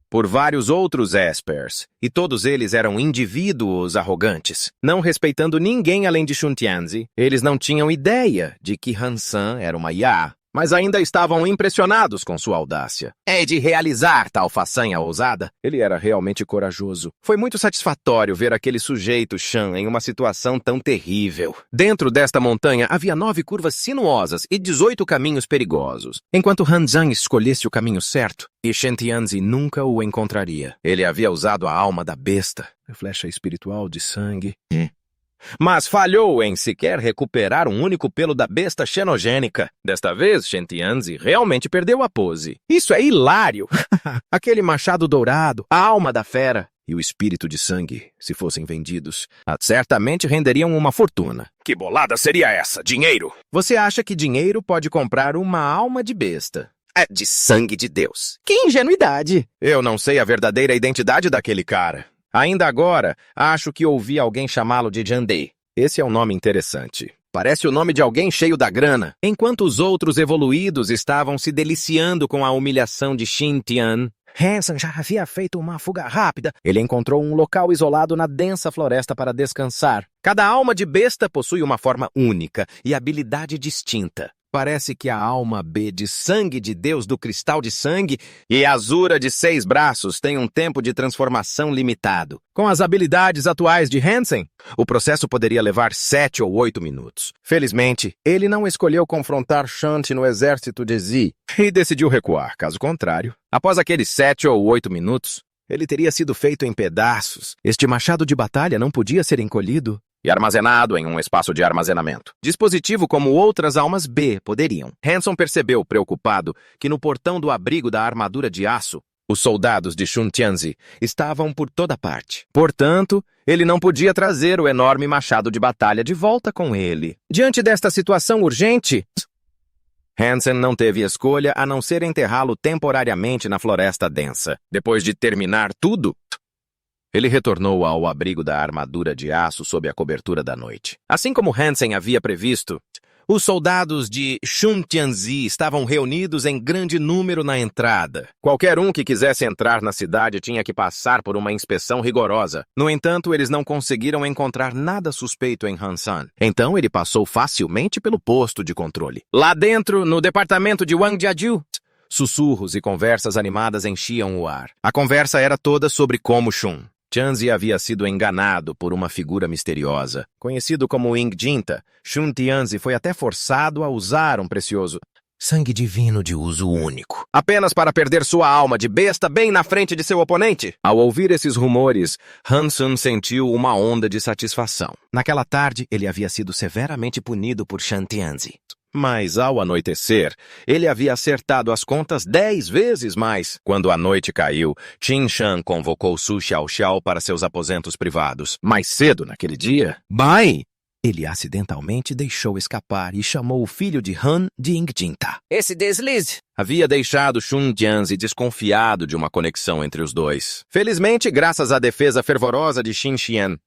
por vários outros Espers, e todos eles eram indivíduos arrogantes, não respeitando ninguém além de Shun Tianzi. Eles não tinham ideia de que Han San era uma IA, mas ainda estavam impressionados com sua audácia. É de realizar tal façanha ousada. Ele era realmente corajoso. Foi muito satisfatório ver aquele sujeito Shan em uma situação tão terrível. Dentro desta montanha havia 9 curvas sinuosas e 18 caminhos perigosos. Enquanto Han Zhang escolhesse o caminho certo, e Shen Tianzi nunca o encontraria. Ele havia usado a alma da besta, a flecha espiritual de sangue, mas falhou em sequer recuperar um único pelo da besta xenogênica. Desta vez, Shen Tianzi realmente perdeu a pose. Isso é hilário! Aquele machado dourado, a alma da fera e o espírito de sangue, se fossem vendidos, certamente renderiam uma fortuna. Que bolada seria essa? Dinheiro? Você acha que dinheiro pode comprar uma alma de besta? É de sangue de Deus. Que ingenuidade! Eu não sei a verdadeira identidade daquele cara. Ainda agora, acho que ouvi alguém chamá-lo de Jandei. Esse é um nome interessante. Parece o nome de alguém cheio da grana. Enquanto os outros evoluídos estavam se deliciando com a humilhação de Xin Tian, Hanson já havia feito uma fuga rápida. Ele encontrou um local isolado na densa floresta para descansar. Cada alma de besta possui uma forma única e habilidade distinta. Parece que a alma B de sangue de Deus do cristal de sangue e a Azura de 6 braços tem um tempo de transformação limitado. Com as habilidades atuais de Hansen, o processo poderia levar 7 ou 8 minutos. Felizmente, ele não escolheu confrontar Shanti no exército de Zi e decidiu recuar. Caso contrário, após aqueles 7 ou 8 minutos, ele teria sido feito em pedaços. Este machado de batalha não podia ser encolhido e armazenado em um espaço de armazenamento. Dispositivo como outras almas B poderiam. Hanson percebeu, preocupado, que no portão do abrigo da armadura de aço, os soldados de Shun Tianzi estavam por toda parte. Portanto, ele não podia trazer o enorme machado de batalha de volta com ele. Diante desta situação urgente, Hansen não teve escolha a não ser enterrá-lo temporariamente na floresta densa. Depois de terminar tudo, ele retornou ao abrigo da armadura de aço sob a cobertura da noite. Assim como Hansen havia previsto, os soldados de Shun Tianzi estavam reunidos em grande número na entrada. Qualquer um que quisesse entrar na cidade tinha que passar por uma inspeção rigorosa. No entanto, eles não conseguiram encontrar nada suspeito em Hansan. Então, ele passou facilmente pelo posto de controle. Lá dentro, no departamento de Wang Jiaju, sussurros e conversas animadas enchiam o ar. A conversa era toda sobre como Shun Tianzi havia sido enganado por uma figura misteriosa. Conhecido como Ying Jinta, Shun Tianzi foi até forçado a usar um precioso sangue divino de uso único, apenas para perder sua alma de besta bem na frente de seu oponente. Ao ouvir esses rumores, Hansun sentiu uma onda de satisfação. Naquela tarde, ele havia sido severamente punido por Shan Tianzi. Mas ao anoitecer, ele havia acertado as contas 10 vezes mais. Quando a noite caiu, Qin Shan convocou Su Xiaoxiao para seus aposentos privados. Mais cedo naquele dia, Bai! Ele acidentalmente deixou escapar e chamou o filho de Han de Jinta. Esse deslize. Havia deixado Xun Jianzi desconfiado de uma conexão entre os dois. Felizmente, graças à defesa fervorosa de Xin Xian,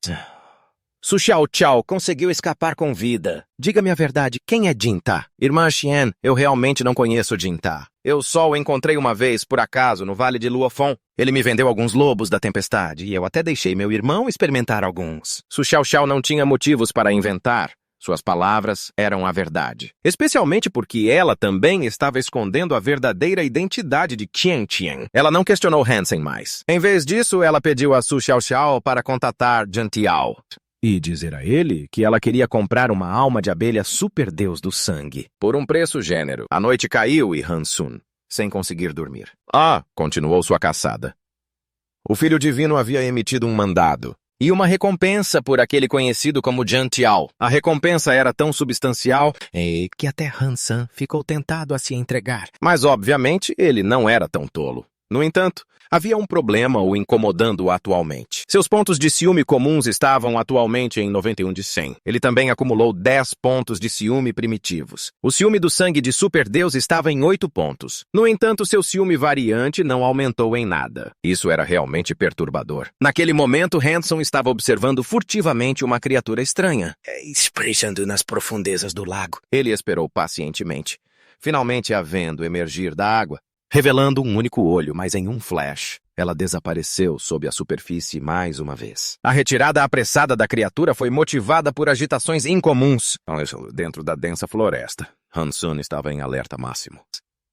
Su Xiaoxiao conseguiu escapar com vida. Diga-me a verdade, quem é Jinta? Irmã Xian, eu realmente não conheço Jinta. Eu só o encontrei uma vez, por acaso, no Vale de Luofeng. Ele me vendeu alguns lobos da tempestade e eu até deixei meu irmão experimentar alguns. Su Xiaoxiao não tinha motivos para inventar. Suas palavras eram a verdade. Especialmente porque ela também estava escondendo a verdadeira identidade de Qian Qian. Ela não questionou Hansen mais. Em vez disso, ela pediu a Su Xiaoxiao para contatar Jiantiao e dizer a ele que ela queria comprar uma alma de abelha superdeus do sangue, por um preço gênero. A noite caiu e Hansun, sem conseguir dormir. Continuou sua caçada. O Filho Divino havia emitido um mandado e uma recompensa por aquele conhecido como Jiantiao. A recompensa era tão substancial que até Hansan ficou tentado a se entregar. Mas, obviamente, ele não era tão tolo. No entanto, havia um problema o incomodando atualmente. Seus pontos de ciúme comuns estavam atualmente em 91 de 100. Ele também acumulou 10 pontos de ciúme primitivos. O ciúme do sangue de Superdeus estava em 8 pontos. No entanto, seu ciúme variante não aumentou em nada. Isso era realmente perturbador. Naquele momento, Hanson estava observando furtivamente uma criatura estranha, espreitando nas profundezas do lago. Ele esperou pacientemente, finalmente a vendo emergir da água, revelando um único olho, mas em um flash, ela desapareceu sob a superfície mais uma vez. A retirada apressada da criatura foi motivada por agitações incomuns dentro da densa floresta. Hansun estava em alerta máximo,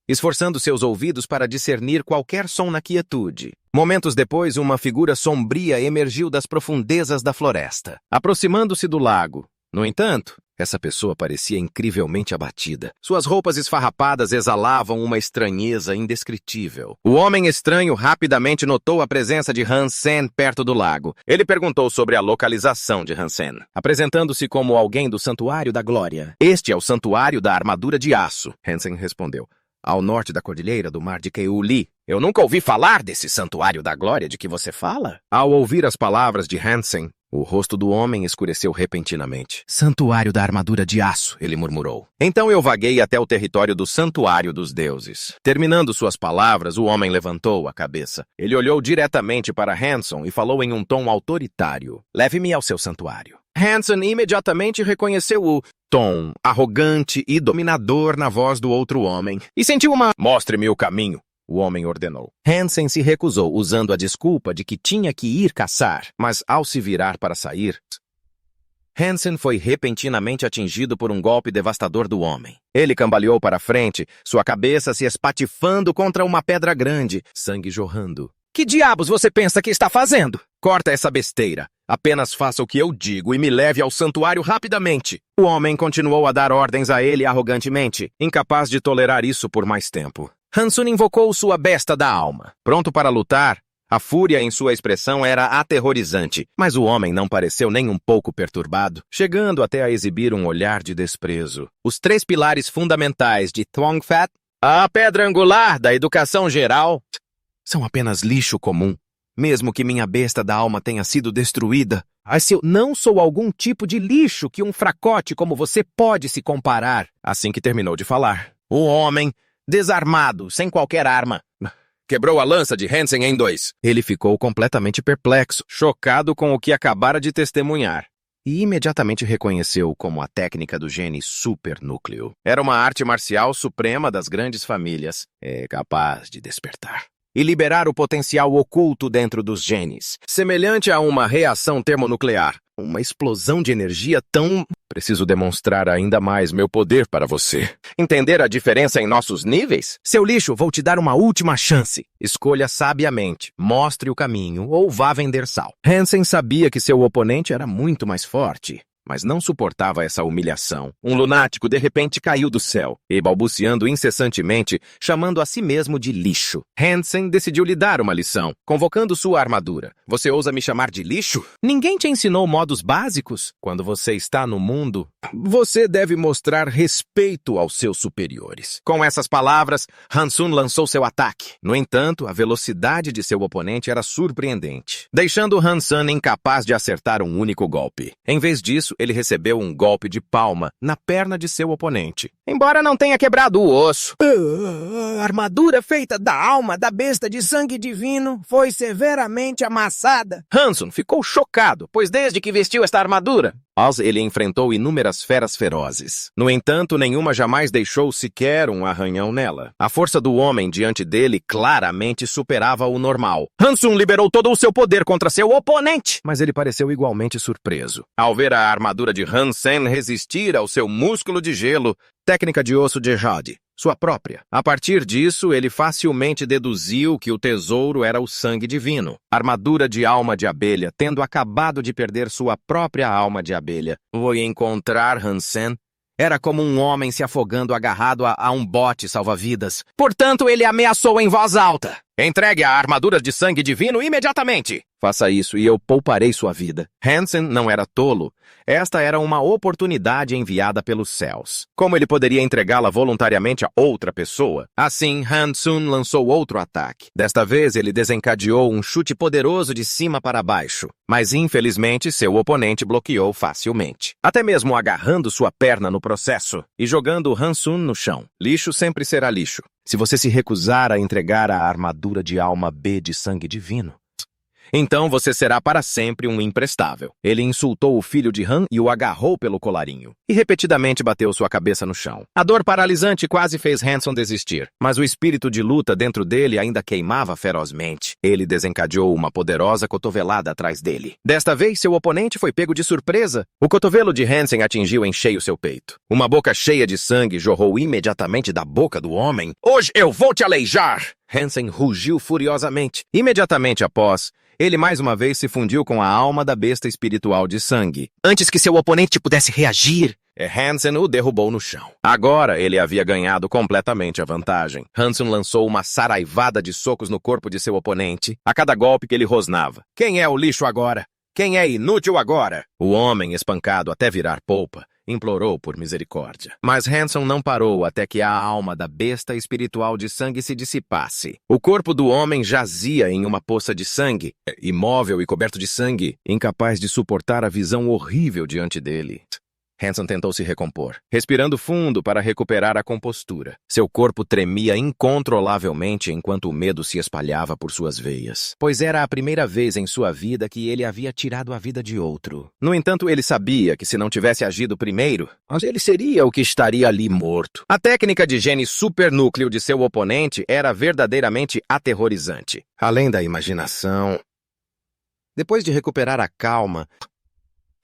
esforçando seus ouvidos para discernir qualquer som na quietude. Momentos depois, uma figura sombria emergiu das profundezas da floresta, aproximando-se do lago. No entanto, essa pessoa parecia incrivelmente abatida. Suas roupas esfarrapadas exalavam uma estranheza indescritível. O homem estranho rapidamente notou a presença de Hansen perto do lago. Ele perguntou sobre a localização de Hansen, apresentando-se como alguém do Santuário da Glória. Este é o Santuário da Armadura de Aço, Hansen respondeu. Ao norte da cordilheira do mar de Keuli. Eu nunca ouvi falar desse Santuário da Glória de que você fala? Ao ouvir as palavras de Hansen, o rosto do homem escureceu repentinamente. Santuário da Armadura de Aço, ele murmurou. Então eu vaguei até o território do Santuário dos Deuses. Terminando suas palavras, o homem levantou a cabeça. Ele olhou diretamente para Hanson e falou em um tom autoritário. Leve-me ao seu santuário. Hanson imediatamente reconheceu o tom arrogante e dominador na voz do outro homem e sentiu uma... Mostre-me o caminho, o homem ordenou. Hansen se recusou, usando a desculpa de que tinha que ir caçar, mas ao se virar para sair, Hansen foi repentinamente atingido por um golpe devastador do homem. Ele cambaleou para frente, sua cabeça se espatifando contra uma pedra grande, sangue jorrando. Que diabos você pensa que está fazendo? Corta essa besteira. Apenas faça o que eu digo e me leve ao santuário rapidamente. O homem continuou a dar ordens a ele arrogantemente, incapaz de tolerar isso por mais tempo. Hansun invocou sua besta da alma. Pronto para lutar, a fúria em sua expressão era aterrorizante, mas o homem não pareceu nem um pouco perturbado, chegando até a exibir um olhar de desprezo. Os 3 pilares fundamentais de Thuong-Fat, a pedra angular da educação geral, são apenas lixo comum. Mesmo que minha besta da alma tenha sido destruída, se eu não sou algum tipo de lixo que um fracote como você pode se comparar. Assim que terminou de falar, o homem, desarmado, sem qualquer arma, quebrou a lança de Hansen em 2. Ele ficou completamente perplexo, chocado com o que acabara de testemunhar, e imediatamente reconheceu como a técnica do gene supernúcleo. Era uma arte marcial suprema das grandes famílias, capaz de despertar e liberar o potencial oculto dentro dos genes, semelhante a uma reação termonuclear. Uma explosão de energia tão... Preciso demonstrar ainda mais meu poder para você. Entender a diferença em nossos níveis? Seu lixo, vou te dar uma última chance. Escolha sabiamente, mostre o caminho ou vá vender sal. Hansen sabia que seu oponente era muito mais forte, mas não suportava essa humilhação. Um lunático de repente caiu do céu, e balbuciando incessantemente, chamando a si mesmo de lixo. Hansen decidiu lhe dar uma lição, convocando sua armadura. Você ousa me chamar de lixo? Ninguém te ensinou modos básicos? Quando você está no mundo, você deve mostrar respeito aos seus superiores. Com essas palavras, Hansun lançou seu ataque. No entanto, a velocidade de seu oponente era surpreendente, deixando Hansun incapaz de acertar um único golpe. Em vez disso, ele recebeu um golpe de palma na perna de seu oponente, embora não tenha quebrado o osso. A armadura feita da alma da besta de sangue divino foi severamente amassada. Hansun ficou chocado, pois desde que vestiu esta armadura, ele enfrentou inúmeras feras ferozes. No entanto, nenhuma jamais deixou sequer um arranhão nela. A força do homem diante dele claramente superava o normal. Hansun liberou todo o seu poder contra seu oponente, mas ele pareceu igualmente surpreso. Ao ver a armadura de Hansen resistir ao seu músculo de gelo, técnica de osso de Jade, sua própria. A partir disso, ele facilmente deduziu que o tesouro era o sangue divino. Armadura de alma de abelha, tendo acabado de perder sua própria alma de abelha. Foi encontrar Hansen. Era como um homem se afogando agarrado a um bote salva-vidas. Portanto, ele ameaçou em voz alta. Entregue a armadura de sangue divino imediatamente. Faça isso e eu pouparei sua vida. Hansen não era tolo. Esta era uma oportunidade enviada pelos céus. Como ele poderia entregá-la voluntariamente a outra pessoa? Assim, Hansun lançou outro ataque. Desta vez, ele desencadeou um chute poderoso de cima para baixo. Mas, infelizmente, seu oponente bloqueou facilmente, até mesmo agarrando sua perna no processo e jogando Hansun no chão. Lixo sempre será lixo. Se você se recusar a entregar a armadura de alma B de sangue divino, então você será para sempre um imprestável. Ele insultou o filho de Han e o agarrou pelo colarinho, e repetidamente bateu sua cabeça no chão. A dor paralisante quase fez Hanson desistir, mas o espírito de luta dentro dele ainda queimava ferozmente. Ele desencadeou uma poderosa cotovelada atrás dele. Desta vez, seu oponente foi pego de surpresa. O cotovelo de Hansen atingiu em cheio seu peito. Uma boca cheia de sangue jorrou imediatamente da boca do homem. Hoje eu vou te aleijar! Hansen rugiu furiosamente. Imediatamente após, ele mais uma vez se fundiu com a alma da besta espiritual de sangue. Antes que seu oponente pudesse reagir, Hansen o derrubou no chão. Agora ele havia ganhado completamente a vantagem. Hansen lançou uma saraivada de socos no corpo de seu oponente, a cada golpe que ele rosnava. Quem é o lixo agora? Quem é inútil agora? O homem, espancado até virar polpa, implorou por misericórdia. Mas Hanson não parou até que a alma da besta espiritual de sangue se dissipasse. O corpo do homem jazia em uma poça de sangue, imóvel e coberto de sangue, incapaz de suportar a visão horrível diante dele. Hanson tentou se recompor, respirando fundo para recuperar a compostura. Seu corpo tremia incontrolavelmente enquanto o medo se espalhava por suas veias, pois era a primeira vez em sua vida que ele havia tirado a vida de outro. No entanto, ele sabia que se não tivesse agido primeiro, ele seria o que estaria ali morto. A técnica de gene supernúcleo de seu oponente era verdadeiramente aterrorizante. Além da imaginação... Depois de recuperar a calma,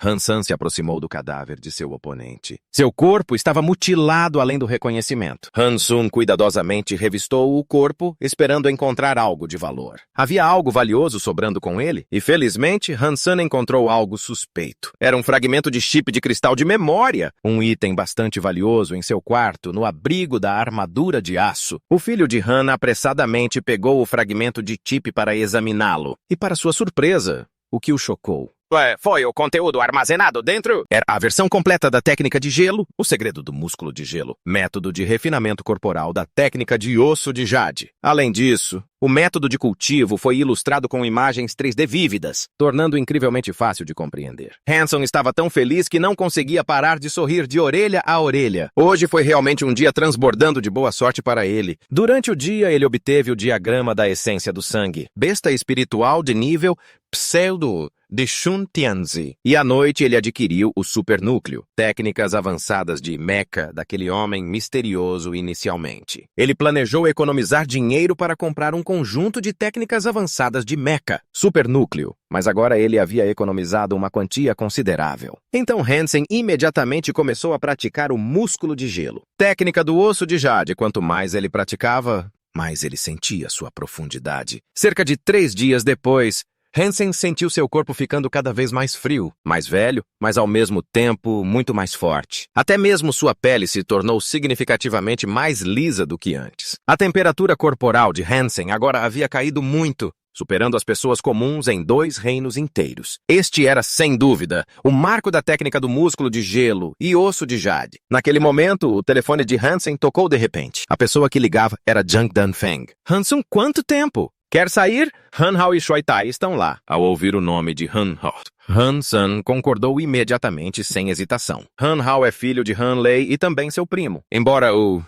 Hansan se aproximou do cadáver de seu oponente. Seu corpo estava mutilado além do reconhecimento. Hansun cuidadosamente revistou o corpo, esperando encontrar algo de valor. Havia algo valioso sobrando com ele, e felizmente Hansan encontrou algo suspeito. Era um fragmento de chip de cristal de memória, um item bastante valioso em seu quarto, no abrigo da armadura de aço. O filho de Han apressadamente pegou o fragmento de chip para examiná-lo, e para sua surpresa, o que o chocou foi o conteúdo armazenado dentro. Era a versão completa da técnica de gelo, o segredo do músculo de gelo, método de refinamento corporal da técnica de osso de Jade. Além disso, o método de cultivo foi ilustrado com imagens 3D vívidas, tornando incrivelmente fácil de compreender. Hanson estava tão feliz que não conseguia parar de sorrir de orelha a orelha. Hoje foi realmente um dia transbordando de boa sorte para ele. Durante o dia, ele obteve o diagrama da essência do sangue, besta espiritual de nível pseudo de Shun Tianzi. E à noite ele adquiriu o supernúcleo, técnicas avançadas de mecha daquele homem misterioso inicialmente. Ele planejou economizar dinheiro para comprar um conjunto de técnicas avançadas de mecha, supernúcleo, mas agora ele havia economizado uma quantia considerável. Então Hansen imediatamente começou a praticar o músculo de gelo, técnica do osso de Jade. Quanto mais ele praticava, mais ele sentia sua profundidade. Cerca de 3 dias depois, Hansen sentiu seu corpo ficando cada vez mais frio, mais velho, mas ao mesmo tempo muito mais forte. Até mesmo sua pele se tornou significativamente mais lisa do que antes. A temperatura corporal de Hansen agora havia caído muito, superando as pessoas comuns em 2 reinos inteiros. Este era, sem dúvida, o marco da técnica do músculo de gelo e osso de jade. Naquele momento, o telefone de Hansen tocou de repente. A pessoa que ligava era Jang Dan-feng. Hansen, quanto tempo? Quer sair? Han Hao e Shuai Tai estão lá. Ao ouvir o nome de Han Hao, Han-san concordou imediatamente, sem hesitação. Han Hao é filho de Han Lei e também seu primo. Embora o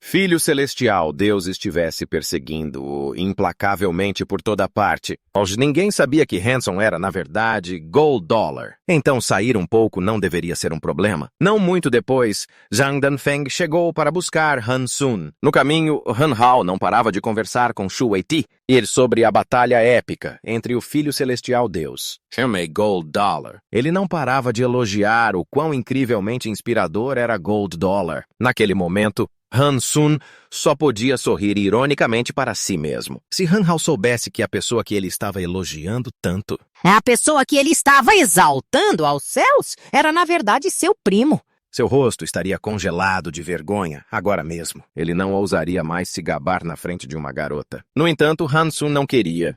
Filho Celestial, Deus estivesse perseguindo-o implacavelmente por toda parte. Ninguém sabia que Hanson era, na verdade, Gold Dollar. Então sair um pouco não deveria ser um problema. Não muito depois, Jang Dan-feng chegou para buscar Han Sun. No caminho, Han Hao não parava de conversar com Shu Wei-ti sobre a batalha épica entre o Filho Celestial Deus. Chamei Gold Dollar. Ele não parava de elogiar o quão incrivelmente inspirador era Gold Dollar. Naquele momento, Han Sun só podia sorrir ironicamente para si mesmo. Se Han Hao soubesse que a pessoa que ele estava elogiando tanto... A pessoa que ele estava exaltando aos céus era, na verdade, seu primo. Seu rosto estaria congelado de vergonha, agora mesmo. Ele não ousaria mais se gabar na frente de uma garota. No entanto, Han Sun não queria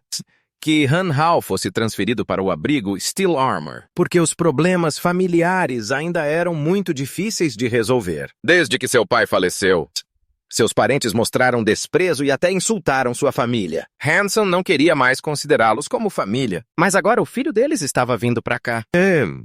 que Han Hao fosse transferido para o abrigo Steel Armor, porque os problemas familiares ainda eram muito difíceis de resolver. Desde que seu pai faleceu, seus parentes mostraram desprezo e até insultaram sua família. Hanson não queria mais considerá-los como família, mas agora o filho deles estava vindo para cá.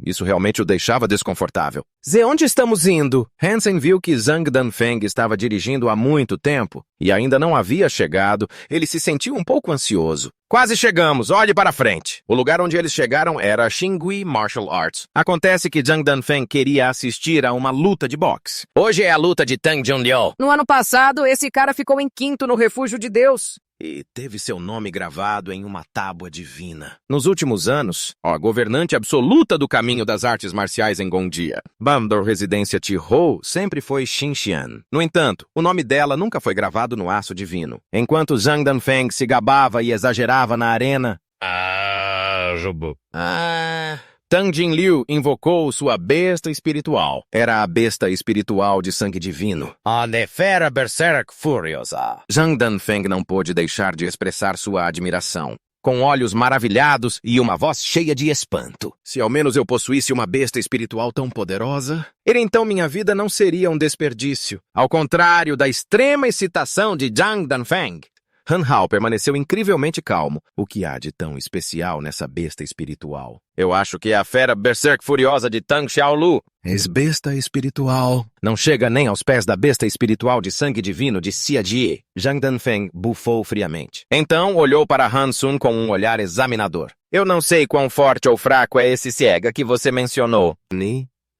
Isso realmente o deixava desconfortável. Zé, onde estamos indo? Hansen viu que Jang Dan-feng estava dirigindo há muito tempo e ainda não havia chegado. Ele se sentiu um pouco ansioso. Quase chegamos, olhe para frente. O lugar onde eles chegaram era Xingui Martial Arts. Acontece que Jang Dan-feng queria assistir a uma luta de boxe. Hoje é a luta de Tang Junliu. No ano passado, esse cara ficou em 5º no Refúgio de Deus. E teve seu nome gravado em uma tábua divina. Nos últimos anos, a governante absoluta do caminho das artes marciais em Gongjia, Bandor Residência Tihou, sempre foi Xin Xian. No entanto, o nome dela nunca foi gravado no aço divino. Enquanto Jang Dan-feng se gabava e exagerava na arena... Tang Jinliu invocou sua besta espiritual. Era a besta espiritual de sangue divino. A Nefera Berserk Furiosa. Jang Dan-feng não pôde deixar de expressar sua admiração. Com olhos maravilhados e uma voz cheia de espanto. Se ao menos eu possuísse uma besta espiritual tão poderosa, então minha vida não seria um desperdício. Ao contrário da extrema excitação de Jang Dan-feng, Han Hao permaneceu incrivelmente calmo. O que há de tão especial nessa besta espiritual? Eu acho que é a fera Berserk Furiosa de Tang Xiaolu. Besta espiritual. Não chega nem aos pés da besta espiritual de sangue divino de Xia Jie. Jang Dan-feng bufou friamente. Então olhou para Han Sun com um olhar examinador. Eu não sei quão forte ou fraco é esse cega que você mencionou.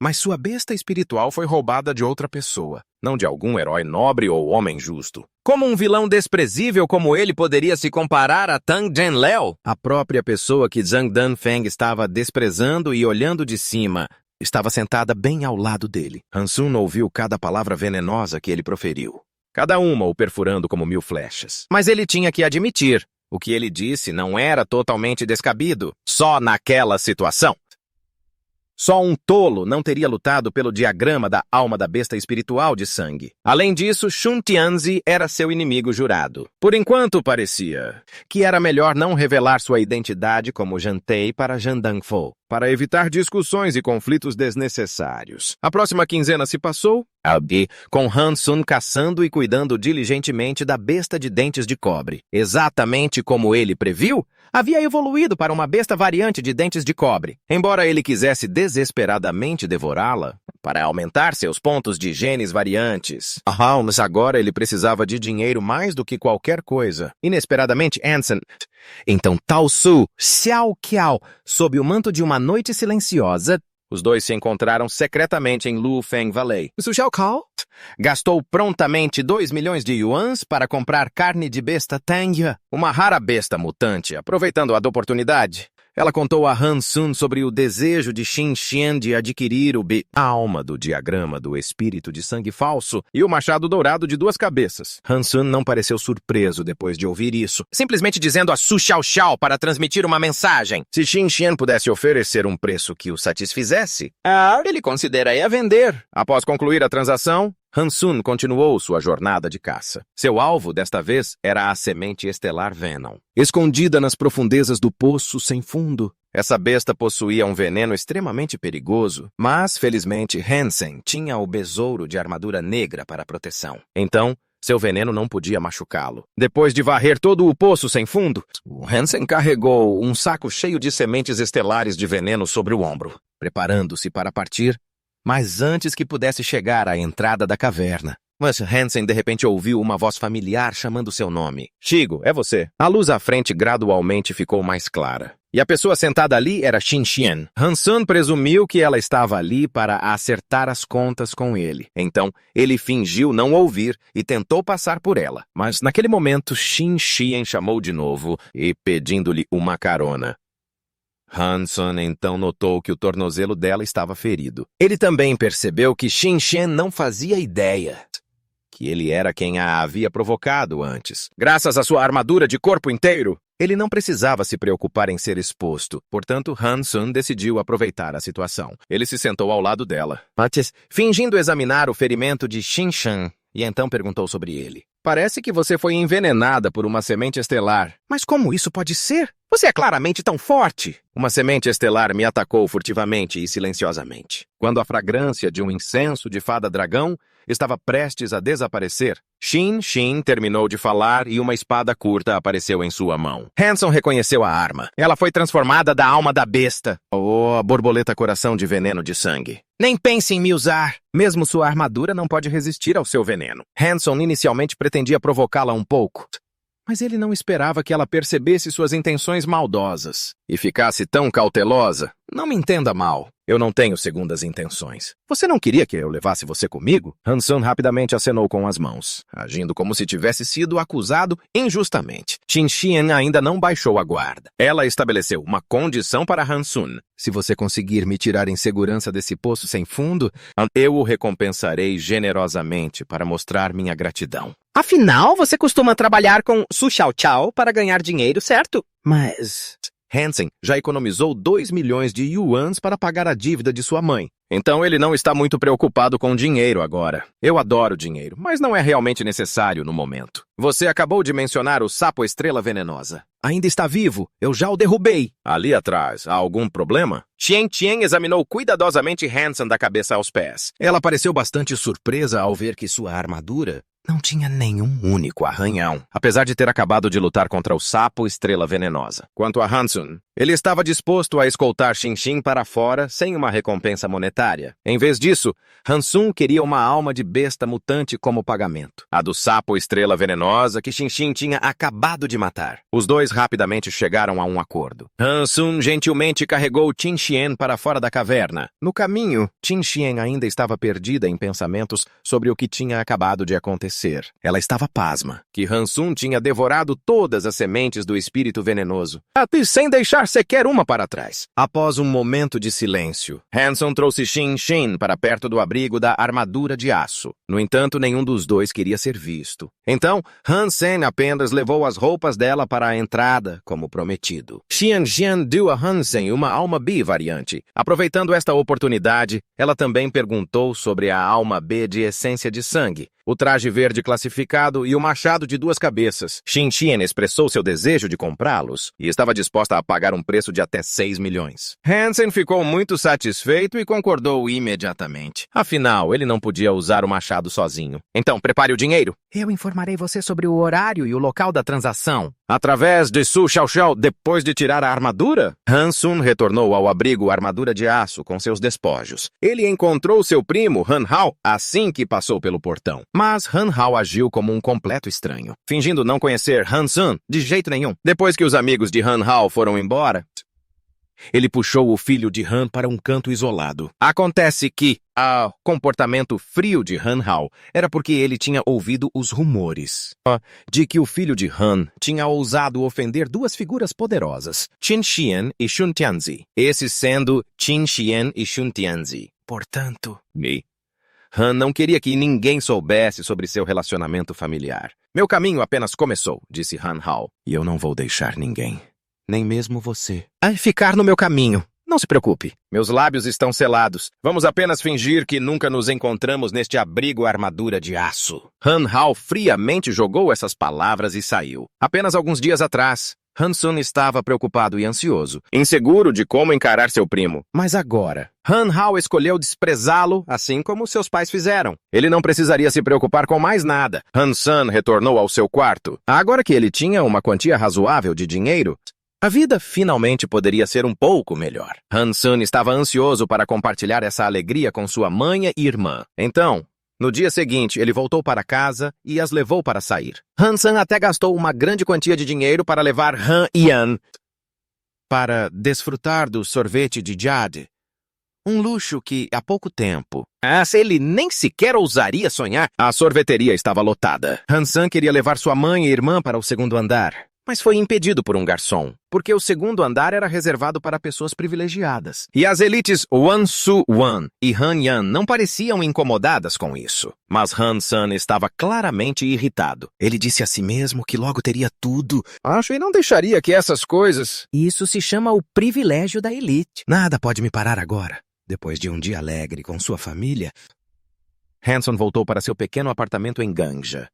Mas sua besta espiritual foi roubada de outra pessoa, não de algum herói nobre ou homem justo. Como um vilão desprezível como ele poderia se comparar a Tang Jinliu? A própria pessoa que Jang Dan-feng estava desprezando e olhando de cima estava sentada bem ao lado dele. Han Sun ouviu cada palavra venenosa que ele proferiu, cada uma o perfurando como 1000 flechas. Mas ele tinha que admitir, o que ele disse não era totalmente descabido, só naquela situação. Só um tolo não teria lutado pelo diagrama da alma da besta espiritual de sangue. Além disso, Shun Tianzi era seu inimigo jurado. Por enquanto, parecia que era melhor não revelar sua identidade como Jantei para Jandangfo, para evitar discussões e conflitos desnecessários. A próxima quinzena se passou, com Han Sun caçando e cuidando diligentemente da besta de dentes de cobre. Exatamente como ele previu, havia evoluído para uma besta variante de dentes de cobre. Embora ele quisesse desesperadamente devorá-la, para aumentar seus pontos de genes variantes. Mas agora ele precisava de dinheiro mais do que qualquer coisa. Inesperadamente, Anson... Então Tao Su, Xiao Qiao, sob o manto de uma noite silenciosa, os dois se encontraram secretamente em Lufeng Valley. Su Xiao Qiao gastou prontamente 2 milhões de yuans para comprar carne de besta Tangya, uma rara besta mutante, aproveitando a oportunidade. ela contou a Han Sun sobre o desejo de Xin Xian de adquirir a alma do diagrama do espírito de sangue falso e o machado dourado de 2 cabeças. Han Sun não pareceu surpreso depois de ouvir isso, simplesmente dizendo a Su Xiaoxiao para transmitir uma mensagem. Se Xin Xian pudesse oferecer um preço que o satisfizesse, ele consideraria vender. Após concluir a transação, Han Sun continuou sua jornada de caça. Seu alvo, desta vez, era a semente estelar Venom. Escondida nas profundezas do poço sem fundo, essa besta possuía um veneno extremamente perigoso, mas, felizmente, Hansen tinha o besouro de armadura negra para proteção. Então, seu veneno não podia machucá-lo. Depois de varrer todo o poço sem fundo, o Hansen carregou um saco cheio de sementes estelares de veneno sobre o ombro, preparando-se para partir, mas antes que pudesse chegar à entrada da caverna. Mas Hansen de repente ouviu uma voz familiar chamando seu nome. Shigo, é você. A luz à frente gradualmente ficou mais clara. E a pessoa sentada ali era Xin Xian. Han Sun presumiu que ela estava ali para acertar as contas com ele. Então, ele fingiu não ouvir e tentou passar por ela. Mas naquele momento, Xin Xian chamou de novo e pedindo-lhe uma carona. Han Sun então notou que o tornozelo dela estava ferido. Ele também percebeu que Xin Xian não fazia ideia que ele era quem a havia provocado antes. Graças à sua armadura de corpo inteiro, ele não precisava se preocupar em ser exposto. Portanto, Han Sun decidiu aproveitar a situação. Ele se sentou ao lado dela, fingindo examinar o ferimento de Xin Xian, e então perguntou sobre ele. Parece que você foi envenenada por uma semente estelar. Mas como isso pode ser? Você é claramente tão forte. Uma semente estelar me atacou furtivamente e silenciosamente. Quando a fragrância de um incenso de fada-dragão estava prestes a desaparecer, Xin Xin terminou de falar e uma espada curta apareceu em sua mão. Hanson reconheceu a arma. Ela foi transformada da alma da besta. Oh, a borboleta coração de veneno de sangue. Nem pense em me usar. Mesmo sua armadura não pode resistir ao seu veneno. Hanson inicialmente pretendia provocá-la um pouco, mas ele não esperava que ela percebesse suas intenções maldosas e ficasse tão cautelosa. Não me entenda mal. Eu não tenho segundas intenções. Você não queria que eu levasse você comigo? Han Sun rapidamente acenou com as mãos, agindo como se tivesse sido acusado injustamente. Xin Xian ainda não baixou a guarda. Ela estabeleceu uma condição para Han Sun. Se você conseguir me tirar em segurança desse poço sem fundo, eu o recompensarei generosamente para mostrar minha gratidão. Afinal, você costuma trabalhar com Su Xiaoxiao para ganhar dinheiro, certo? Mas Hansen já economizou 2 milhões de yuans para pagar a dívida de sua mãe. Então ele não está muito preocupado com dinheiro agora. Eu adoro dinheiro, mas não é realmente necessário no momento. Você acabou de mencionar o sapo estrela venenosa. Ainda está vivo. Eu já o derrubei. Ali atrás, há algum problema? Xian Qian examinou cuidadosamente Hansen da cabeça aos pés. Ela pareceu bastante surpresa ao ver que sua armadura não tinha nenhum único arranhão, apesar de ter acabado de lutar contra o sapo estrela venenosa. Quanto a Han Sun, ele estava disposto a escoltar Xin Xin para fora sem uma recompensa monetária. Em vez disso, Han Sun queria uma alma de besta mutante como pagamento. A do sapo estrela venenosa que Xin Xin tinha acabado de matar. Os dois rapidamente chegaram a um acordo. Han Sun gentilmente carregou Xin Xian para fora da caverna. No caminho, Xin Xian ainda estava perdida em pensamentos sobre o que tinha acabado de acontecer. Ela estava pasma, que Han Sun tinha devorado todas as sementes do espírito venenoso, até sem deixar sequer uma para trás. Após um momento de silêncio, Hanson trouxe Xin Xin para perto do abrigo da armadura de aço. No entanto, nenhum dos dois queria ser visto. Então, Hansen apenas levou as roupas dela para a entrada, como prometido. Xian Jian deu a Hansen uma alma B variante. Aproveitando esta oportunidade, ela também perguntou sobre a alma B de essência de sangue, o traje verde classificado e o machado de 2 cabeças. Xin Xian expressou seu desejo de comprá-los e estava disposta a pagar um preço de até 6 milhões. Hansen ficou muito satisfeito e concordou imediatamente. Afinal, ele não podia usar o machado sozinho. Então, prepare o dinheiro. Eu informarei você sobre o horário e o local da transação. Através de Su Xiaoxiao, depois de tirar a armadura, Han Sun retornou ao abrigo armadura de aço com seus despojos. Ele encontrou seu primo, Han Hao, assim que passou pelo portão. Mas Han Hao agiu como um completo estranho, fingindo não conhecer Han Sun de jeito nenhum. Depois que os amigos de Han Hao foram embora, Ele puxou o filho de Han para um canto isolado. Acontece que o comportamento frio de Han Hao era porque ele tinha ouvido os rumores de que o filho de Han tinha ousado ofender duas figuras poderosas, Qin Xian e Sun Tianzi, esses sendo Qin Xian e Sun Tianzi. Portanto, Han não queria que ninguém soubesse sobre seu relacionamento familiar. Meu caminho apenas começou, disse Han Hao, e eu não vou deixar ninguém, nem mesmo você, ficar no meu caminho. Não se preocupe. Meus lábios estão selados. Vamos apenas fingir que nunca nos encontramos neste abrigo armadura de aço. Han Hao friamente jogou essas palavras e saiu. Apenas alguns dias atrás, Han Sun estava preocupado e ansioso, inseguro de como encarar seu primo. Mas agora, Han Hao escolheu desprezá-lo, assim como seus pais fizeram. Ele não precisaria se preocupar com mais nada. Han Sun retornou ao seu quarto. Agora que ele tinha uma quantia razoável de dinheiro, a vida finalmente poderia ser um pouco melhor. Han Sun estava ansioso para compartilhar essa alegria com sua mãe e irmã. Então, no dia seguinte, ele voltou para casa e as levou para sair. Han Sun até gastou uma grande quantia de dinheiro para levar Han Yan para desfrutar do sorvete de Jade. Um luxo que, há pouco tempo, ele nem sequer ousaria sonhar. A sorveteria estava lotada. Han Sun queria levar sua mãe e irmã para o segundo andar, mas foi impedido por um garçom, porque o segundo andar era reservado para pessoas privilegiadas. E as elites Wan Su-wan e Han Yan não pareciam incomodadas com isso. Mas Han Sun estava claramente irritado. Ele disse a si mesmo que logo teria tudo. Acho e não deixaria que essas coisas... Isso se chama o privilégio da elite. Nada pode me parar agora. Depois de um dia alegre com sua família... Hanson voltou para seu pequeno apartamento em Gangja.